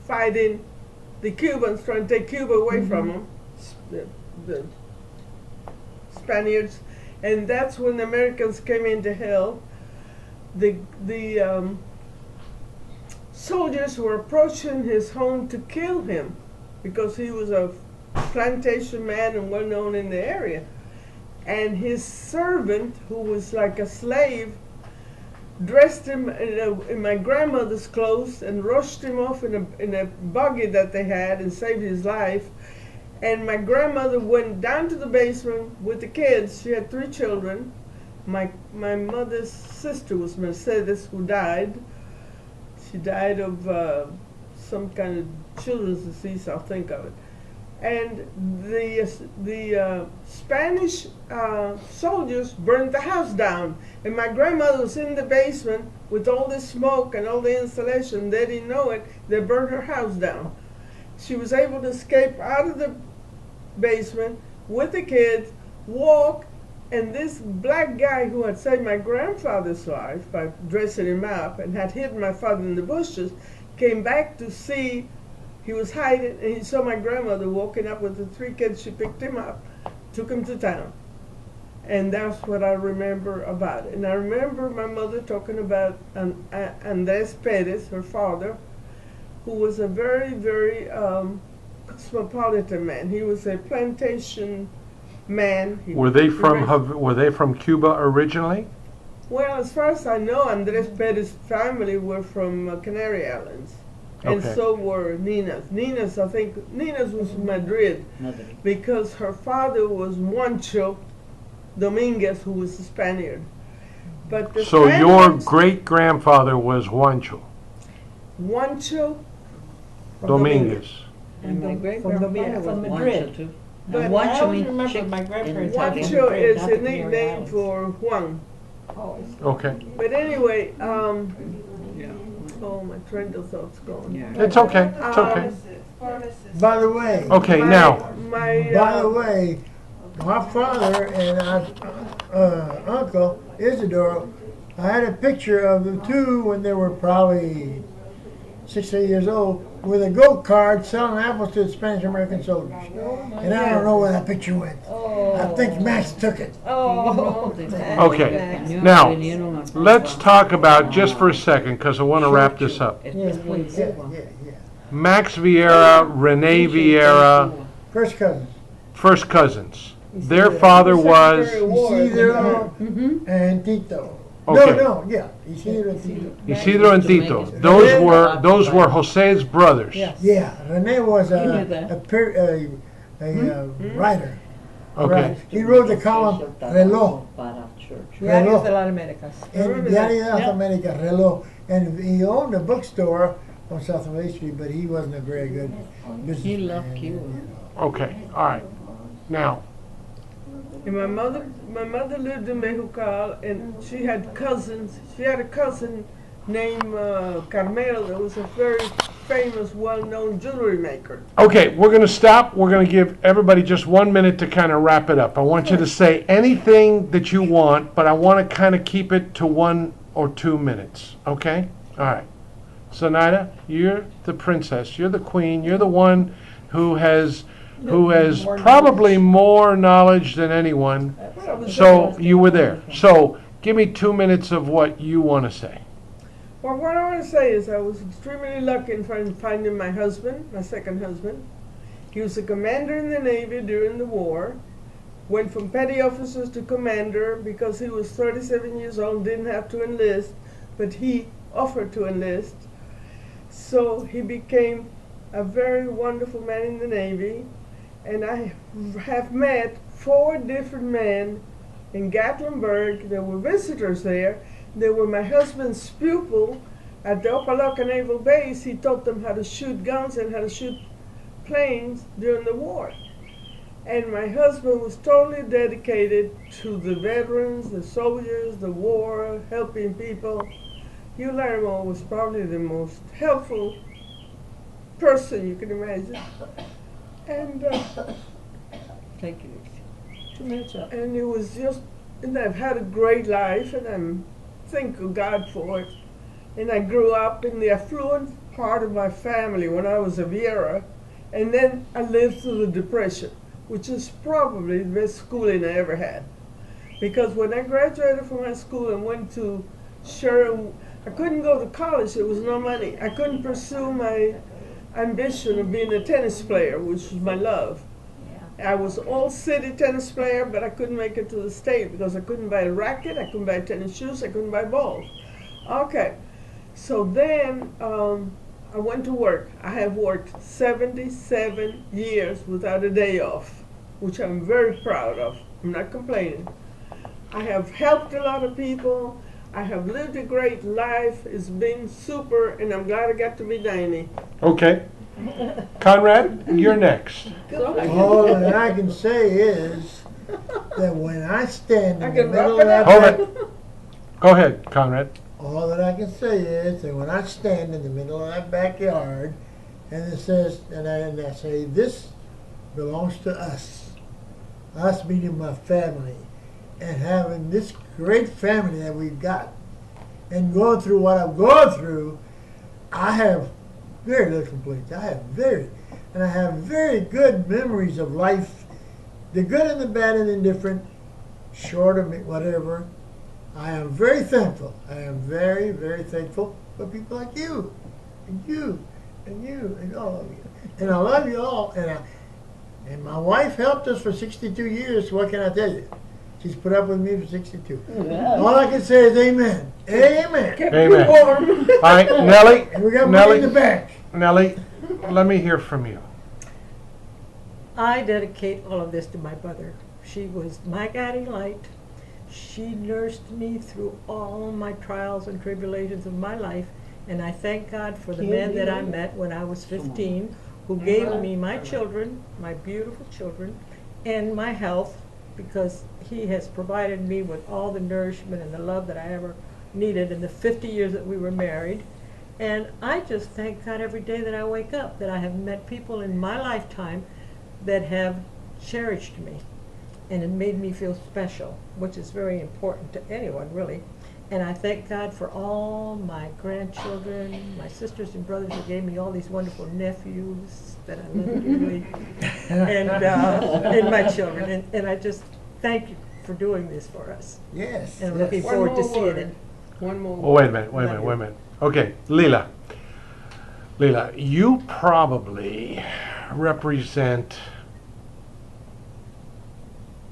fighting the Cubans, trying to take Cuba away from them, the Spaniards, and that's when the Americans came into hell. The soldiers were approaching his home to kill him because he was a plantation man and well known in the area. And his servant, who was like a slave, dressed him in my grandmother's clothes and rushed him off in a buggy that they had and saved his life. And my grandmother went down to the basement with the kids. She had 3 children. My mother's sister was Mercedes, who died. She died of some kind of children's disease, I'll think of it. And the Spanish soldiers burned the house down. And my grandmother was in the basement with all this smoke and all the insulation. They didn't know it. They burned her house down. She was able to escape out of the basement with the kids, walk, and this black guy who had saved my grandfather's life by dressing him up and had hidden my father in the bushes came back to see. He was hiding, and he saw my grandmother walking up with the 3 kids. She picked him up, took him to town. And that's what I remember about it. And I remember my mother talking about Andres Perez, her father, who was a very, very cosmopolitan man. He was a plantation man. Were they from Cuba originally? Well, as far as I know, Andres Perez's family were from Canary Islands. And Okay. so were Nina's. I think Nina's was Madrid because her father was Juancho Dominguez, who was a Spaniard. But the So your Spaniards- great-grandfather was Juancho Juancho, Dominguez. And my great From grandfather was from Madrid. Juancho too. But And I Juancho always means remember chick my grandparents in having Juancho Madrid, is not a the Canary nickname Islands. for Juan. Oh, Okay. But anyway, oh, my train of thought's gone. It's okay. It's okay. By the way, Okay, now, My, by the way, my father and uncle Isidoro, I had a picture of the 2 when they were probably 6 or 8 years old, with a goat cart selling apples to the Spanish American soldiers. And I don't know where that picture went. I think Max took it. Oh. Okay, now, let's talk about, just for a second, because I want to wrap this up. Yeah. Max Viera, Renee Viera, First cousins. first cousins. Their father was, Isidro and Tito. Okay. Isidro and Tito. Isidro and Tito. Those were Jose's brothers. Yeah, Rene was a writer. Okay. Right. He wrote the column Reloj. Diarios de las Américas. In Diario de las Americas, Reloj. And he owned a bookstore on South of 8th Street, but he wasn't a very good businessman. He loved Cuba. Okay, all right. Now, And my mother lived in Mexico, and she had cousins. She had a cousin named Carmelo that was a very famous, well-known jewelry maker. okay, we're going to stop. We're going to give everybody just 1 minute to kind of wrap it up. I want you to say anything that you want, but I want to kind of keep it to 1 or 2 minutes. Okay? All right. Zenaida, you're the princess. You're the queen. You're the one who has probably more knowledge than anyone. So you were there. So give me 2 minutes of what you want to say. Well, what I want to say is I was extremely lucky in finding my husband, my second husband. He was a commander in the Navy during the war. Went from petty officer to commander because he was 37 years old, didn't have to enlist, but he offered to enlist. So he became a very wonderful man in the Navy. And I have met 4 different men in Gatlinburg. There were visitors there. They were my husband's pupil at the Opaloca Naval Base. He taught them how to shoot guns and how to shoot planes during the war. And my husband was totally dedicated to the veterans, the soldiers, the war, helping people. Hugh Larimore was probably the most helpful person you can imagine. And Thank you. 2 minutes up. and it was just, and I've had a great life, and I'm thankful God for it. And I grew up in the affluent part of my family when I was a Viera, and then I lived through the Depression, which is probably the best schooling I ever had. Because when I graduated from high school and went to Sherman, I couldn't go to college, there was no money. I couldn't pursue my ambition of being a tennis player, which was my love. I was all city tennis player, but I couldn't make it to the state because I couldn't buy a racket, I couldn't buy tennis shoes, I couldn't buy balls. Okay, so then I went to work. I have worked 77 years without a day off, which I'm very proud of. I'm not complaining. I have helped a lot of people. I have lived a great life. It's been super, and I'm glad I got to be 90. Okay. Conrad, you're next. All that I can say is that when I stand in the middle of that Hold it. Go ahead, Conrad. all that I can say is that when I stand in the middle of that backyard and it says, and I say, this belongs to us meaning my family, and having this great family that we've got, and going through what I've gone through, I have very little complaints. I have very good memories of life, the good and the bad and indifferent, short of whatever. I am very thankful. I am very, very thankful for people like you, and you, and you, and all of you. And I love you all. And my wife helped us for 62 years. What can I tell you? She's put up with me for 62. Yeah. All I can say is amen. Amen. Amen. All right, Nellie. And we got money in the bank. Nellie, let me hear from you. I dedicate all of this to my mother. She was my guiding light. She nursed me through all my trials and tribulations of my life, and I thank God for the man that I met when I was 15, who gave me my children, my beautiful children, and my health, because he has provided me with all the nourishment and the love that I ever needed in the 50 years that we were married. And I just thank God every day that I wake up, that I have met people in my lifetime that have cherished me, and it made me feel special, which is very important to anyone, really. And I thank God for all my grandchildren, my sisters and brothers who gave me all these wonderful nephews that I love dearly, and my children. And I just thank you for doing this for us. Yes. And I'm yes. looking One forward to more seeing word. it. One more. Oh, wait a minute. Okay, Lila. Lila, you probably represent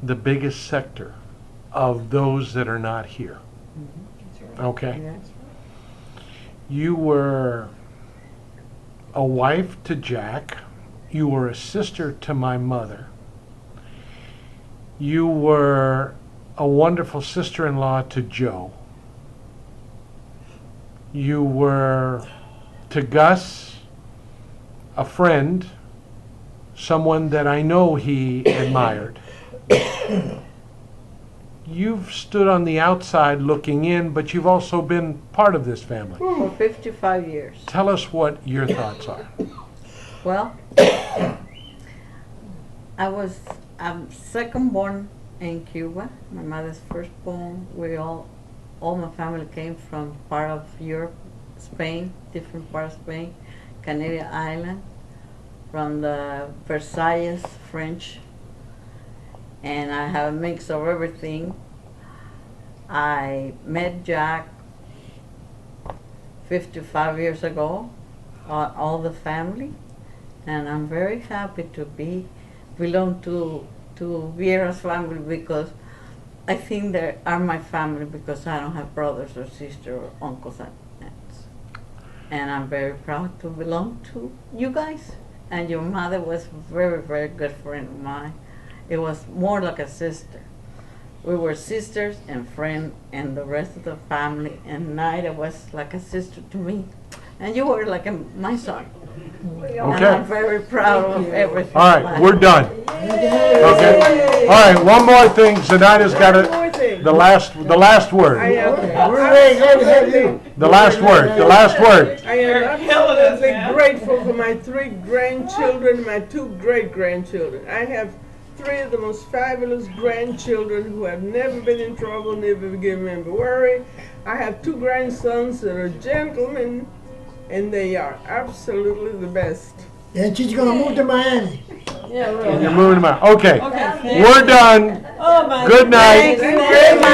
the biggest sector of those that are not here. Okay? Yes. You were a wife to Jack. You were a sister to my mother. You were a wonderful sister-in-law to Joe. You were to Gus a friend, someone that I know he admired. You've stood on the outside looking in, but you've also been part of this family. For 55 years. Tell us what your thoughts are. Well, I'm second born in Cuba. My mother's firstborn. All my family came from part of Europe, Spain, different part of Spain, Canary Island, from the Versailles French, and I have a mix of everything. I met Jack 55 years ago, all the family, and I'm very happy to belong to Viera's family, because I think they are my family, because I don't have brothers or sisters or uncles and aunts. And I'm very proud to belong to you guys. And your mother was a very, very good friend of mine. It was more like a sister. We were sisters and friends, and the rest of the family, and Naida was like a sister to me. And you were like my son. And Okay. I'm very proud of everything. All right, we're done. Okay. All right, one more thing. Zenaida's got One more thing. the last I word. am We're very glad to have you. The last word. I am absolutely grateful for my 3 grandchildren, my 2 great-grandchildren. I have 3 of the most fabulous grandchildren who have never been in trouble, never given me a worry. I have 2 grandsons that are gentlemen, and they are absolutely the best. And she's going to move to Miami. Yeah, really. You're moving them out. Okay, Okay. we're done. Oh, my Good night. Thank you very much.